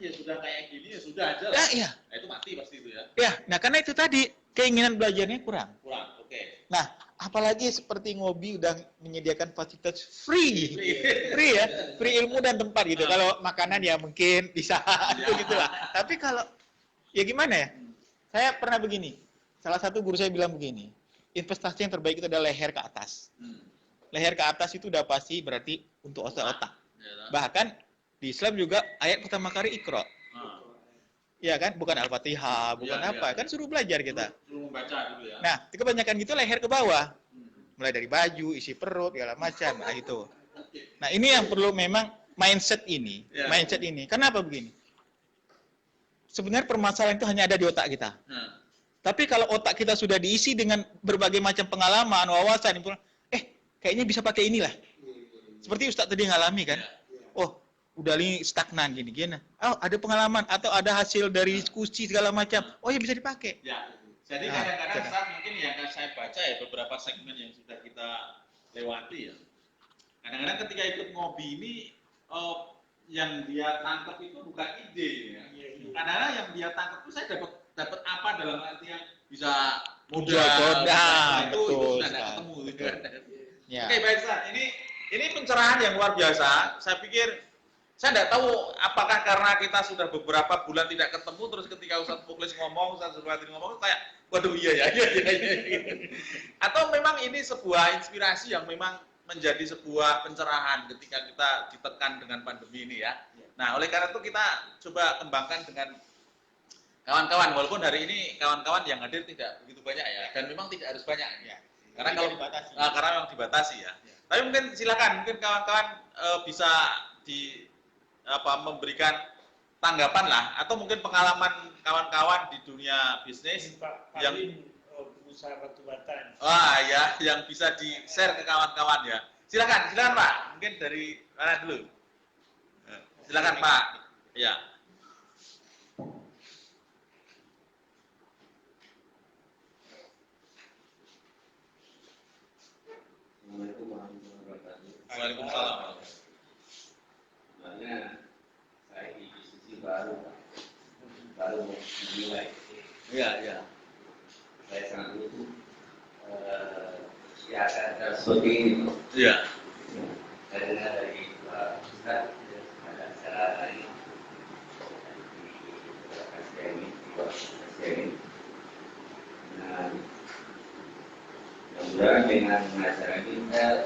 Speaker 2: ya sudah kayak gini ya sudah aja lah.
Speaker 1: Ya, iya.
Speaker 2: Nah, itu mati pasti itu ya.
Speaker 1: Ya, nah karena itu tadi keinginan belajarnya kurang.
Speaker 2: Kurang. Oke.
Speaker 1: Nah, apalagi seperti Ngobi udah menyediakan fasilitas free ya, free ilmu dan tempat gitu. Kalau makanan ya mungkin bisa itu gitulah. Tapi kalau ya gimana ya? Saya pernah begini. Salah satu guru saya bilang begini, investasi yang terbaik itu adalah leher ke atas. Leher ke atas itu udah pasti berarti untuk otak-otak. Bahkan di Islam juga ayat pertama kali Iqra. Ya kan, bukan Al-Fatihah, bukan apa, kan suruh belajar kita.
Speaker 2: Suruh membaca dulu ya.
Speaker 1: Nah, kebanyakan gitu leher ke bawah. Mulai dari baju, isi perut, segala macam, nah itu. Nah, ini yang perlu memang mindset ini.
Speaker 2: Ya.
Speaker 1: Mindset ini. Kenapa begini? Sebenarnya permasalahan itu hanya ada di otak kita. Tapi kalau otak kita sudah diisi dengan berbagai macam pengalaman, wawasan, kayaknya bisa pakai inilah. Seperti Ustadz tadi ngalami kan. Oh, udah ini stagnan gini. Oh, ada pengalaman atau ada hasil dari diskusi segala macam. Oh, ya bisa dipakai.
Speaker 2: Ya. Jadi
Speaker 1: Nah,
Speaker 2: kadang-kadang saat mungkin yang akan saya baca ya beberapa segmen yang sudah kita lewati ya. Kadang-kadang ketika ikut ngobi ini yang dia tangkap itu bukan ide ya. Kadang-kadang yang dia tangkap itu saya dapat apa dalam artian bisa
Speaker 1: Jual produk,
Speaker 2: itu
Speaker 1: betul
Speaker 2: sudah tidak
Speaker 1: sekali.
Speaker 2: ketemu gitu kan.
Speaker 1: Ya.
Speaker 2: Oke, baik Ustaz. Ini pencerahan yang luar biasa. Saya pikir saya tidak tahu apakah karena kita sudah beberapa bulan tidak ketemu terus ketika Ustaz Muklis ngomong, Ustaz Zulwadin ngomong kayak waduh iya. Atau memang ini sebuah inspirasi yang memang menjadi sebuah pencerahan ketika kita ditekan dengan pandemi ini ya. Nah, oleh karena itu kita coba kembangkan dengan kawan-kawan, walaupun hari ini kawan-kawan yang hadir tidak begitu banyak ya, dan memang tidak harus banyak ya. Karena kalau
Speaker 1: dibatasi.
Speaker 2: karena memang dibatasi ya. Tapi mungkin silakan, mungkin kawan-kawan bisa memberikan tanggapan lah, atau mungkin pengalaman kawan-kawan di dunia bisnis yang
Speaker 3: usaha batu-batan.
Speaker 2: wah ya, yang bisa di share ke kawan-kawan ya. Silakan Pak. Mungkin dari mana dulu? Silakan Pak. Ya.
Speaker 4: Assalamualaikum warahmatullahi wabarakatuh.
Speaker 2: Waalaikumsalam.
Speaker 4: Sebenarnya nilai.
Speaker 2: Iya, iya.
Speaker 4: Saya sangat butuh acara seperti ini.
Speaker 2: Iya.
Speaker 4: Saya dengar dari Pak Ustaz ada acara lain di KSDM. Nah, mudah-mudahan dengan acara ini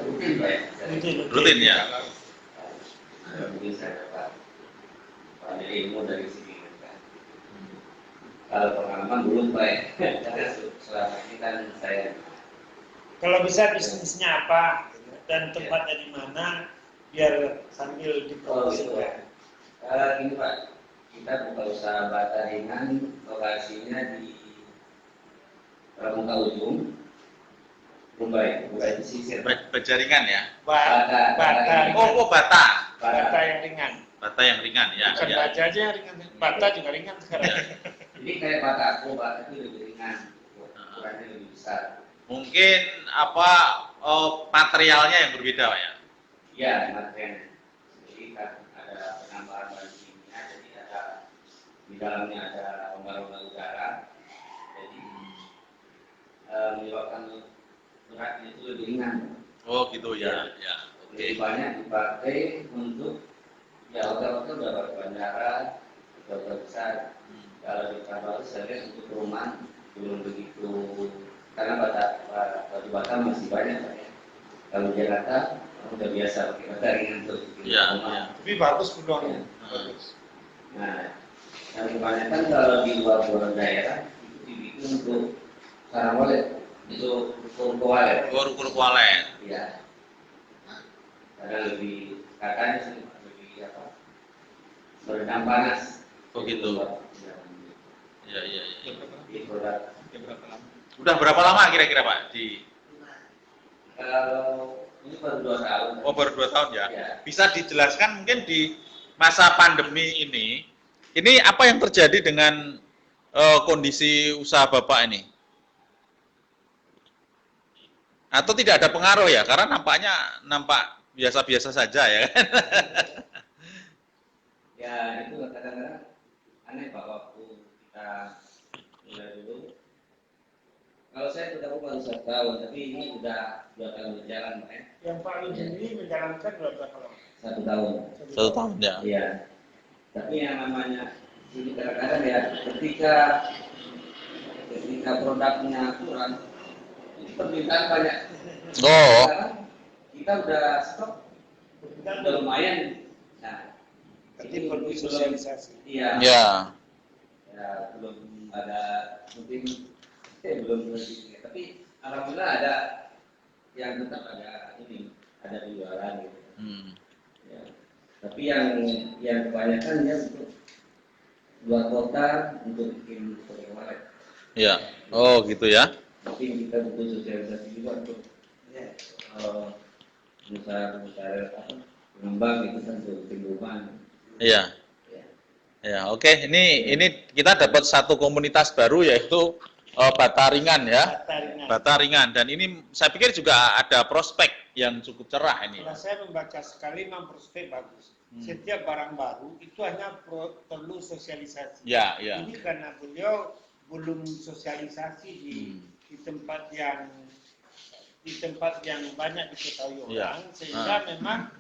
Speaker 4: rutin Pak ya.
Speaker 2: Rutin ya.
Speaker 4: Mungkin saya dapat banyak ilmu dari sini. Kalau pengalaman belum Pak ya. Karena selama ini kan saya
Speaker 3: Kalau bisa bisnisnya apa dan tempatnya di mana biar sambil dipromosikan.
Speaker 4: Gini Pak, kita buka usaha bata ringan, lokasinya di Pramuka Ujung, Mumbai, bukan di Sisir.
Speaker 2: Berjaringan ya.
Speaker 3: Bata
Speaker 2: Bata.
Speaker 3: bata yang ringan.
Speaker 2: Bata yang ringan ya.
Speaker 3: Bukan
Speaker 2: Ya.
Speaker 3: baja aja yang ringan. Bata juga ringan sekarang.
Speaker 4: Jadi kayak bata aku, bata itu lebih ringan, ukurannya lebih besar.
Speaker 2: Mungkin apa materialnya yang berbeda Pak ya?
Speaker 4: Iya, materialnya. Jadi kan ada penambahan bahan kimia, jadi ada di dalamnya ada rongga-rongga udara, jadi menyebabkan beratnya itu lebih ringan.
Speaker 2: Oh gitu ya. Ya. Oke.
Speaker 4: Lebih banyak dipakai untuk ya hotel-hotel udah bandara, hotel besar. Kalau di Kampar saya lihat untuk perumahan belum begitu, karena batu bata masih banyak Pak ya. Kalau di Jakarta udah biasa pakai bata ringan untuk bikin
Speaker 2: Iya,
Speaker 4: rumah.
Speaker 2: iya.
Speaker 3: Tapi bagus peluangnya.
Speaker 4: Bagus. Nah, yang kebanyakan kalau di luar daerah itu dibikin untuk sarang walet, itu ruko walet.
Speaker 2: Ruko walet.
Speaker 4: Iya. Karena lebih katanya sih lebih apa? Meredam panas.
Speaker 2: Oh gitu. Iya, iya, iya.
Speaker 4: Di produk.
Speaker 2: Udah berapa lama kira-kira Pak di
Speaker 4: Kalau ini baru 2 tahun.
Speaker 2: Oh, baru 2 tahun ya?
Speaker 4: Ya.
Speaker 2: Bisa dijelaskan mungkin di masa pandemi ini apa yang terjadi dengan kondisi usaha Bapak ini? Atau tidak ada pengaruh ya? Karena nampak biasa-biasa saja ya kan?
Speaker 4: Ya itu kadang-kadang aneh Pak, waktu kita mulai dulu. Kalau saya tetap baru 1 tahun, tapi ini udah 2 tahun berjalan Pak ya.
Speaker 3: Yang Pak Ludi ini menjalankan berapa lama?
Speaker 4: 1 tahun.
Speaker 2: 1 tahun ya.
Speaker 4: Iya. Tapi yang namanya ini kadang-kadang ya ketika produknya kurang, ini permintaan banyak.
Speaker 2: Oh.
Speaker 4: Sekarang kita udah stok, kita udah lumayan. Nah,
Speaker 3: Jadi perlu sosialisasi.
Speaker 4: Iya.
Speaker 2: Ya.
Speaker 4: Ya belum ada mungkin belum rezeki. Tapi alhamdulillah ada yang tetap ada ini, ada penjualan gitu. Ya. Tapi yang kebanyakan ya untuk luar kota untuk bikin walet.
Speaker 2: Ya. Oh, gitu ya.
Speaker 4: Mungkin kita butuh sosialisasi juga untuk pengusaha apa pengembang itu kan untuk bikin rumah.
Speaker 2: Iya.
Speaker 4: Ya.
Speaker 2: Ya, oke. Ini kita dapat satu komunitas baru yaitu bata ringan ya.
Speaker 3: Bata ringan.
Speaker 2: Bata ringan, dan ini saya pikir juga ada prospek yang cukup cerah ini.
Speaker 3: Kalau saya membaca sekali memang prospek bagus. Setiap barang baru itu hanya perlu sosialisasi.
Speaker 2: Ya, ya.
Speaker 3: Ini karena beliau belum sosialisasi di tempat yang banyak diketahui
Speaker 2: Ya.
Speaker 3: orang, sehingga memang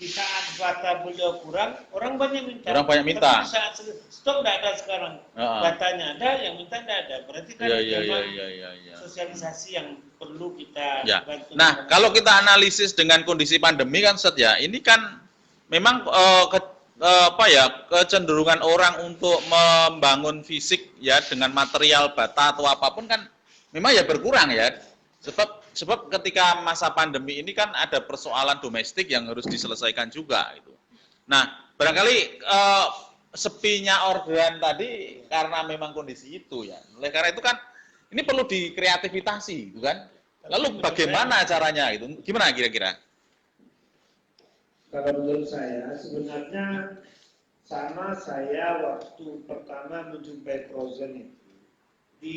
Speaker 3: di saat bata beliau kurang, orang banyak minta.
Speaker 2: Orang banyak minta.
Speaker 3: Tapi saat stok tidak ada sekarang, batanya ada, yang minta tidak ada. Berarti kan memang sosialisasi yang perlu kita
Speaker 2: Ya.
Speaker 3: bantu.
Speaker 2: Nah, kalau kita analisis dengan kondisi pandemi kan Set ya, ini kan memang kecenderungan orang untuk membangun fisik ya dengan material bata atau apapun kan memang ya berkurang ya. Sebab ketika masa pandemi ini kan ada persoalan domestik yang harus diselesaikan juga gitu. Nah, barangkali sepinya orderan tadi karena memang kondisi itu ya. Oleh karena itu kan ini perlu dikreativitasi gitu kan. Lalu bagaimana caranya itu? Gimana kira-kira?
Speaker 3: Kalau menurut saya sebenarnya sama saya waktu pertama menjumpai Frozen itu di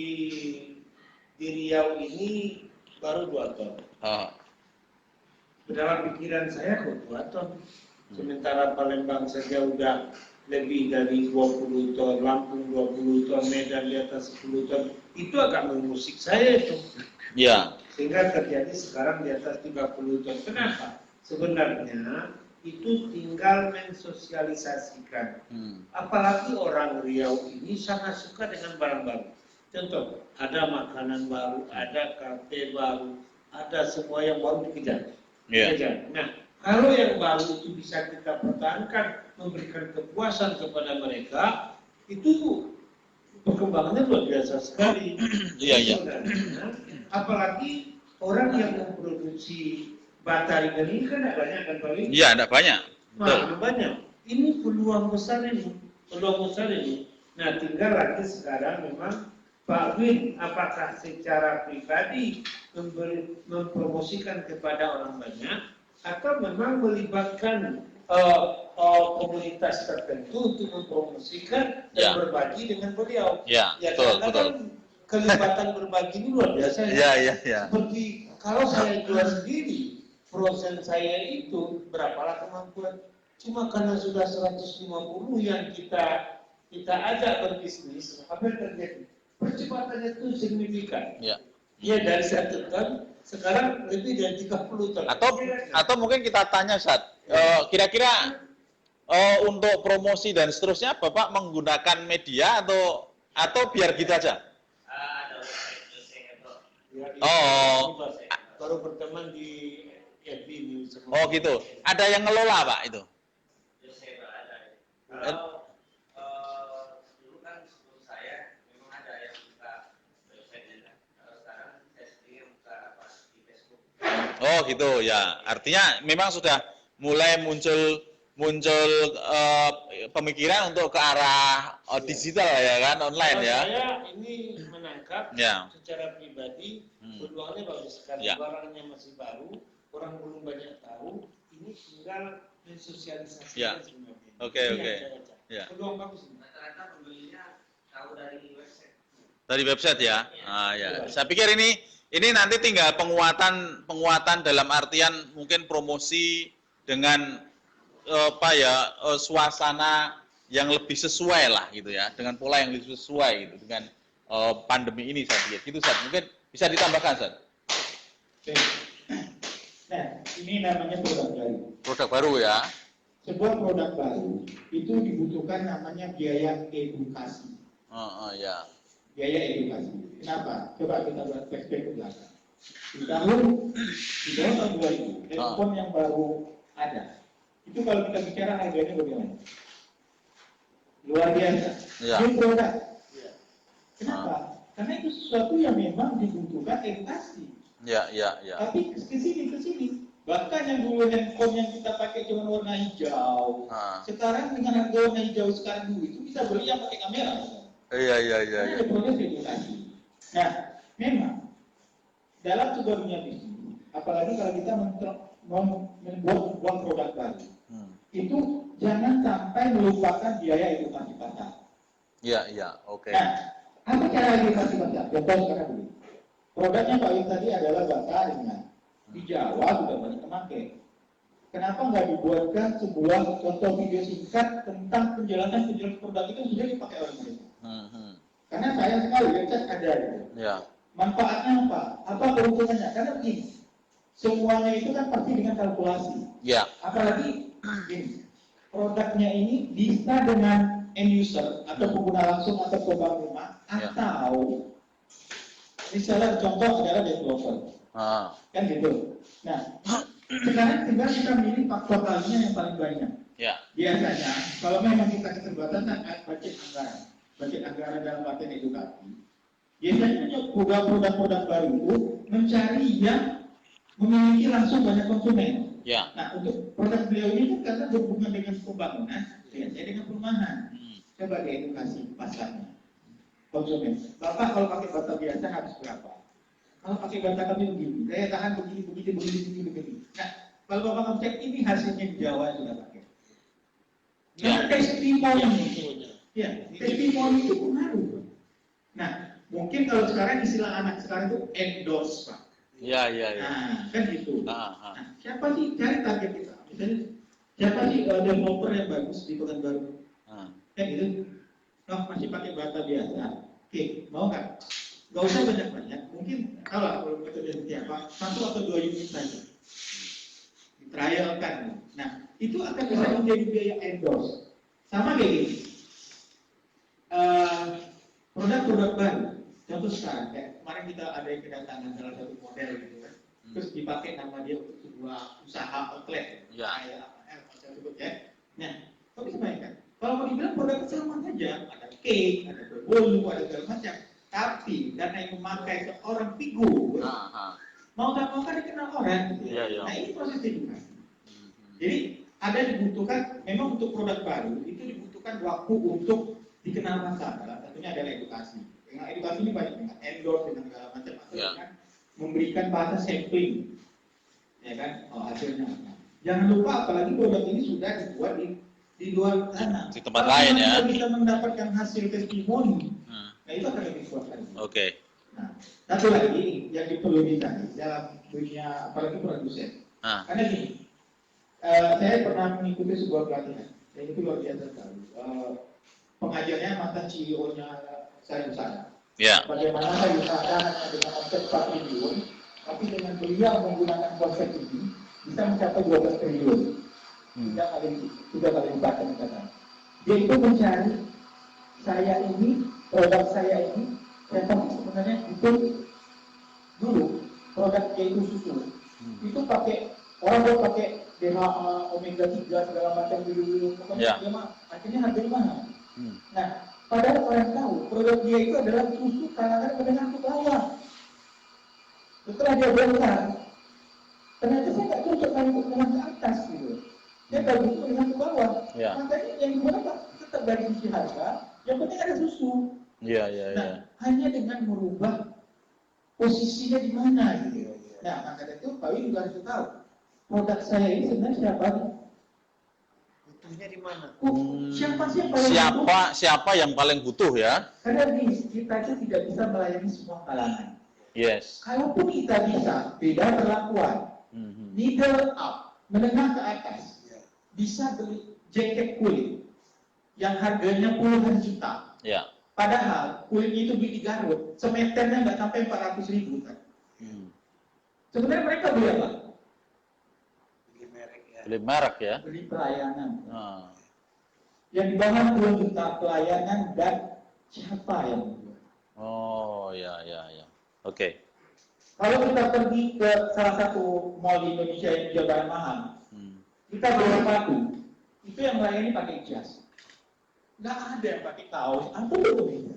Speaker 3: Riau ini baru 2 ton. Dalam pikiran saya kok 2 ton. Sementara Palembang saja udah lebih dari 20 ton, Lampung 20 ton, Medan di atas 10 ton, itu agak mengusik saya itu.
Speaker 2: Ya.
Speaker 3: Sehingga terjadi sekarang di atas 30 ton. Kenapa? Sebenarnya itu tinggal mensosialisasikan. Apalagi orang Riau ini sangat suka dengan barang baru. Contoh, ada makanan baru, ada kafe baru, ada semua yang baru dikejar.
Speaker 2: Yeah.
Speaker 3: Nah, kalau yang baru itu bisa kita pertahankan, memberikan kepuasan kepada mereka, itu perkembangannya luar biasa sekali.
Speaker 2: Iya, iya.
Speaker 3: Apalagi orang yang memproduksi bata ini kan adanya kan paling.
Speaker 2: Iya, ada banyak.
Speaker 3: Nah, banyak. Ini peluang besar ini, Nah, tinggal lagi sekarang memang Pak Win, apakah secara pribadi mempromosikan kepada orang banyak, atau memang melibatkan komunitas tertentu untuk mempromosikan dan berbagi dengan beliau.
Speaker 2: Ya, betul.
Speaker 3: Kelibatan berbagi ini luar biasa.
Speaker 2: Ya.
Speaker 3: Seperti kalau saya jual sendiri, frozen saya itu berapalah kemampuan? Cuma karena sudah 150 yang kita ajak berbisnis, apa yang terjadi? Percepatannya itu signifikan.
Speaker 2: Ya.
Speaker 3: Ya, dari 1 ton sekarang lebih dari 30 ton.
Speaker 2: Atau mungkin kita tanya, Sat, kira-kira untuk promosi dan seterusnya Bapak menggunakan media atau biar gitu aja?
Speaker 3: Baru berteman di FB News.
Speaker 2: Oh gitu. Ada yang ngelola Pak itu?
Speaker 4: Dulu kan sebelum saya memang ada yang buka website-nya. Kalau sekarang saya sendiri buka di Facebook.
Speaker 2: Oh gitu ya. Artinya memang sudah mulai muncul pemikiran untuk ke arah digital ya kan, online ya.
Speaker 3: Saya ini menangkap secara pribadi peluangnya bagus sekali. Barangnya masih baru, orang belum banyak tahu. Ini tinggal mensosialisasikan sebenarnya.
Speaker 2: Oke. Ya.
Speaker 3: Peluang bagus.
Speaker 4: Rata-rata pembelinya tahu dari website.
Speaker 2: Dari website ya. Ya. Saya pikir ini nanti tinggal penguatan dalam artian mungkin promosi dengan suasana yang lebih sesuai lah gitu ya, dengan pola yang lebih sesuai gitu dengan pandemi ini saya pikir. Gitu Sat. Mungkin bisa ditambahkan Sat.
Speaker 1: Nah, ini namanya produk baru.
Speaker 2: Produk baru ya.
Speaker 1: Sebuah produk baru itu dibutuhkan namanya biaya edukasi.
Speaker 2: Ya.
Speaker 1: Biaya edukasi. Kenapa? Coba kita buat flashback ke belakang. Di tahun 2000, handphone yang baru ada. Itu kalau kita bicara harganya bagaimana? Luar biasa.
Speaker 2: Ya.
Speaker 1: New produk. Kenapa? Karena itu sesuatu yang memang dibutuhkan edukasi.
Speaker 2: Ya.
Speaker 1: Tapi ke sini. Bahkan yang dulu handphone yang kita pakai cuma warna hijau. Sekarang dengan harga warna hijau sekarang dulu itu bisa beli yang pakai kamera.
Speaker 2: Iya.
Speaker 1: Ada proses edukasi. Nah, memang dalam sebuah dunia bisnis, apalagi kalau kita membuat sebuah produk baru, itu jangan sampai melupakan biaya edukasi pasar.
Speaker 2: Iya, oke.
Speaker 1: Nah, apa cara edukasi pasar? Contoh sekarang dulu. Produknya Pak Win tadi adalah bata ringan. Di Jawa sudah banyak memakai. Kenapa nggak dibuatkan sebuah contoh video singkat tentang penjelasan produk itu sudah dipakai oleh mereka? Karena sayang sekali website ada gitu.
Speaker 2: Ya.
Speaker 1: Manfaatnya apa? Apa keuntungannya? Karena begini, semuanya itu kan pasti dengan kalkulasi.
Speaker 2: Ya.
Speaker 1: Apalagi gini, produknya ini bisa dengan end user atau pengguna langsung atau pengembang rumah atau misalnya contoh adalah developer. Kan gitu. Nah, sekarang tinggal kita milih faktor lainnya yang paling banyak.
Speaker 2: Ya.
Speaker 1: Biasanya kalau memang kita keterbatasan budget anggaran dalam artian edukasi, biasanya produk-produk baru itu mencari yang memiliki langsung banyak konsumen.
Speaker 2: Ya.
Speaker 1: Nah, untuk produk beliau ini kan karena berhubungan dengan pembangunan, dengan perumahan. Coba edukasi pasarnya, konsumen. Bapak kalau pakai bata biasa harus berapa? Kalau pakai bata kami begini, daya tahan begini. Nah, kalau Bapak cek ini hasilnya di Jawa sudah pakai. Nah, testimoni itu pengaruh. Nah, mungkin kalau sekarang istilah anak sekarang itu endorse, Pak.
Speaker 2: Ya.
Speaker 1: Nah, kan gitu. Nah, siapa sih cari target kita? Misalnya, siapa sih developer yang bagus di Pekanbaru? Kayak gitu. Noh masih pakai bata biasa. Oke, mau nggak? Nggak usah banyak-banyak. Mungkin kalau metode seperti apa, 1 atau 2 unit saja. Trialkan. Nah, itu akan bisa menjadi biaya endorse. Sama kayak gini. Produk-produk baru. Contoh sekarang, kayak kemarin kita ada yang kedatangan salah satu model gitu kan. Terus dipakai nama dia untuk sebuah usaha outlet.
Speaker 2: Ya.
Speaker 1: Kayak saya sebut ya. Nah, kok bisa bayangkan? Kalau mau dibilang produk sama saja, ada cake, ada kue bolu, ada segala macam. Tapi karena yang memakai seorang figur, mau tak mau kan dikenal orang. Gitu.
Speaker 2: Iya, iya.
Speaker 1: Nah ini proses edukasi. Jadi ada dibutuhkan, memang untuk produk baru itu dibutuhkan waktu untuk dikenal masyarakat. Tentunya adalah edukasi. Dengan edukasi ini banyak dengan endorse dengan segala macam atau dengan memberikan bahasa sampling, ya kan? Oh, hasilnya. Jangan lupa apalagi produk ini sudah dibuat di luar sana.
Speaker 2: Di tempat lain ya.
Speaker 1: Kalau bisa mendapatkan hasil testimoni, nah itu akan lebih kuat lagi.
Speaker 2: Oke.
Speaker 1: Nah, satu lagi yang perlu dicari dalam dunia apalagi produsen. Karena gini, saya pernah mengikuti sebuah pelatihan, dan itu luar biasa sekali. Pengajarnya mantan CEO-nya saya.
Speaker 2: Ya.
Speaker 1: Bagaimana saya usahakan hanya dengan omset 4 triliun, tapi dengan beliau menggunakan konsep ini bisa mencapai 12 triliun. Tiga kali lipat kan. Dia itu mencari produk saya ini, saya tahu sebenarnya itu dulu produk dia itu susu. Itu pakai orang pakai DHA, omega 3 segala macam dulu. Pokoknya dia mah akhirnya harganya mahal. Nah, padahal orang tahu produk dia itu adalah susu kalangan menengah ke bawah. Setelah dia bongkar, ternyata saya nggak cocok dengan menengah ke atas gitu. Dia bagus menengah ke bawah. Makanya yang digunakan tetap dari sisi harga, yang penting ada susu. Nah, hanya dengan merubah posisinya di mana gitu. Nah, maka itu Pak Wi juga harus tahu produk saya ini sebenarnya siapa? Butuhnya di mana?
Speaker 2: Siapa yang paling butuh ya?
Speaker 1: Karena kita itu tidak bisa melayani semua kalangan.
Speaker 2: Yes.
Speaker 1: Kalaupun kita bisa, beda perlakuan. Middle up, menengah ke atas, bisa beli jaket kulit yang harganya puluhan juta.
Speaker 2: Ya.
Speaker 1: Padahal kulitnya itu beli di Garut, semeternya nggak sampai 400.000 kan. Sebenarnya mereka beli apa?
Speaker 2: Beli merek ya.
Speaker 1: Beli pelayanan. Yang di bawah 2 juta pelayanan dan siapa yang membuat?
Speaker 2: Oh ya. Oke.
Speaker 1: Kalau kita pergi ke salah satu mall di Indonesia yang jual barang mahal, kita beli sepatu, itu yang melayani pakai jas. Nggak ada yang pakai kaos, apa itu?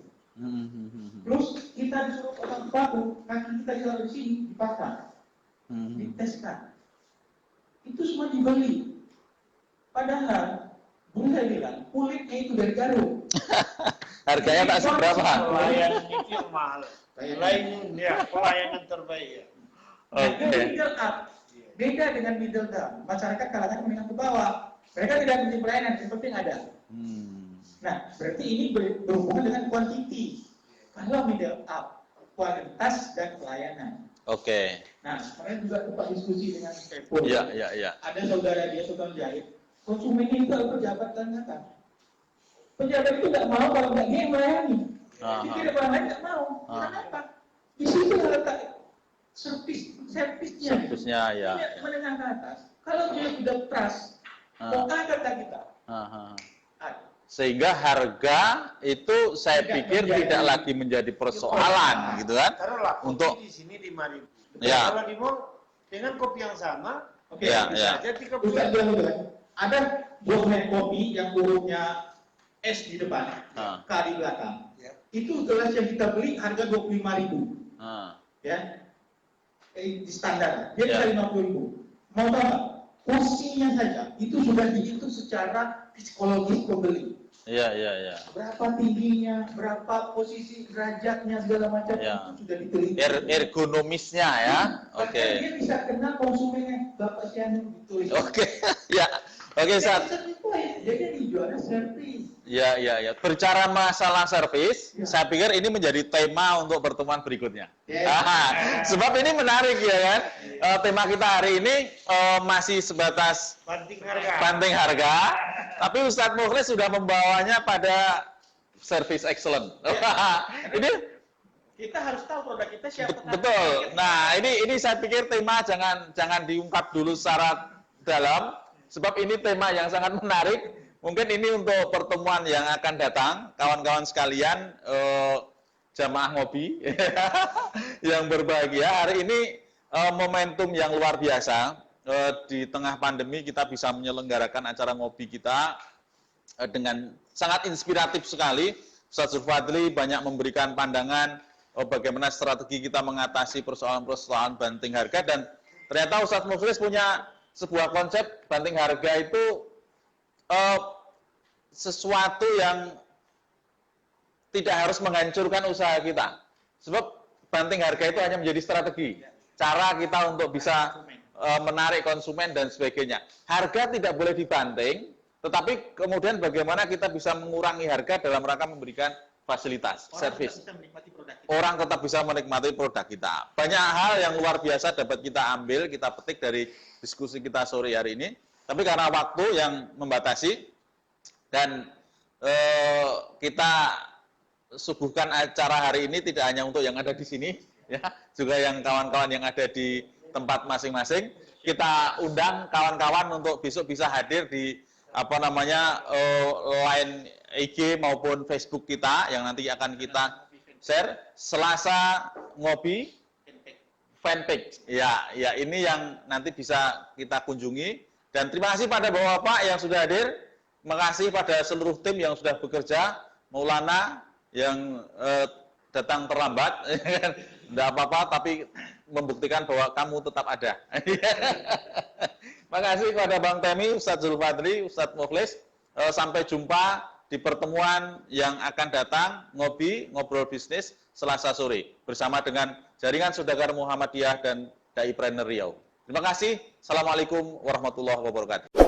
Speaker 1: Terus kita disuruh pasang sepatu, kaki kita ditaruh di sini, dipasang, diteskan. Itu semua dibeli. Padahal, saya bilang, kulitnya itu dari Garut.
Speaker 2: Harganya tak seberapa.
Speaker 3: Pelayanan itu yang mahal. Pelayanan terbaik ya.
Speaker 1: Itu middle up. Beda dengan middle down. Masyarakat kalangan menengah ke bawah. Mereka tidak punya pelayanan, yang penting ada. Nah, berarti ini berhubungan dengan quantity. Kalau middle up, kualitas dan pelayanan.
Speaker 2: Oke.
Speaker 1: Nah, kemarin juga sempat diskusi dengan Kepo.
Speaker 2: Iya.
Speaker 1: Ada saudara dia tukang jahit. Konsumennya itu adalah pejabat dan atas. Pejabat itu nggak mau kalau nggak dia yang melayani. Jadi orang lain nggak mau. Kenapa? Di situ letak servisnya.
Speaker 2: Servisnya ya.
Speaker 1: Menengah ke atas. Kalau dia sudah trust, mau ada kita.
Speaker 2: Sehingga harga itu saya pikir tidak lagi menjadi persoalan gitu kan.
Speaker 3: Taruhlah
Speaker 2: untuk
Speaker 3: di sini 5.000.
Speaker 2: Ya.
Speaker 3: Kalau di mall dengan kopi yang sama,
Speaker 1: bisa
Speaker 3: aja 30.
Speaker 1: Ada buah kopi yang hurufnya S di depan, K di belakang. Itu gelas yang kita beli harga 25.000. Ya. Di standar. Dia bisa 50.000. Mau tahu nggak? Kursinya saja itu sudah dihitung secara psikologis pembeli.
Speaker 2: Iya.
Speaker 1: Berapa tingginya, berapa posisi derajatnya segala macam itu sudah diteliti.
Speaker 2: Ergonomisnya ya. Oke.
Speaker 1: Dia bisa kenal konsumennya, Bapak Sianu ditulis.
Speaker 2: Oke. Ya. Oke, Sat.
Speaker 1: Jadi dijualnya servis.
Speaker 2: Ya. Berbicara masalah servis, saya pikir ini menjadi tema untuk pertemuan berikutnya. Sebab ini menarik ya kan. Tema kita hari ini masih sebatas banting harga. Tapi Ustadz Mukhlis sudah membawanya pada service excellent. Ini
Speaker 1: Kita harus tahu produk kita siapa.
Speaker 2: betul. Nah, ini saya pikir tema jangan diungkap dulu secara dalam, sebab ini tema yang sangat menarik. Mungkin ini untuk pertemuan yang akan datang, kawan-kawan sekalian, jamaah ngopi yang berbahagia. Hari ini momentum yang luar biasa. Di tengah pandemi kita bisa menyelenggarakan acara ngopi kita dengan sangat inspiratif sekali. Ustaz Zulfadli banyak memberikan pandangan bagaimana strategi kita mengatasi persoalan-persoalan banting harga, dan ternyata Ustaz Mukhlis punya sebuah konsep banting harga itu sesuatu yang tidak harus menghancurkan usaha kita. Sebab banting harga itu hanya menjadi strategi, cara kita untuk bisa menarik konsumen dan sebagainya. Harga tidak boleh dibanting, tetapi kemudian bagaimana kita bisa mengurangi harga dalam rangka memberikan fasilitas, servis. Orang tetap bisa menikmati produk kita. Banyak hal yang luar biasa dapat kita ambil, kita petik dari diskusi kita sore hari ini. Tapi karena waktu yang membatasi dan kita suguhkan acara hari ini tidak hanya untuk yang ada di sini, ya, juga yang kawan-kawan yang ada di tempat masing-masing. Kita undang kawan-kawan untuk besok bisa hadir di line IG maupun Facebook kita yang nanti akan kita share. Selasa ngopi fanpage. Ya, ini yang nanti bisa kita kunjungi. Dan terima kasih pada Bapak-bapak yang sudah hadir. Terima kasih pada seluruh tim yang sudah bekerja. Maulana yang datang terlambat, tidak apa-apa, tapi membuktikan bahwa kamu tetap ada. Terima kasih kepada Bang Temi, Ustadz Zulfadli, Ustadz Mukhlis. Sampai jumpa di pertemuan yang akan datang, ngobrol bisnis Selasa sore bersama dengan Jaringan Saudagar Muhammadiyah dan Dai Planner Riau. Terima kasih. Assalamualaikum warahmatullahi wabarakatuh.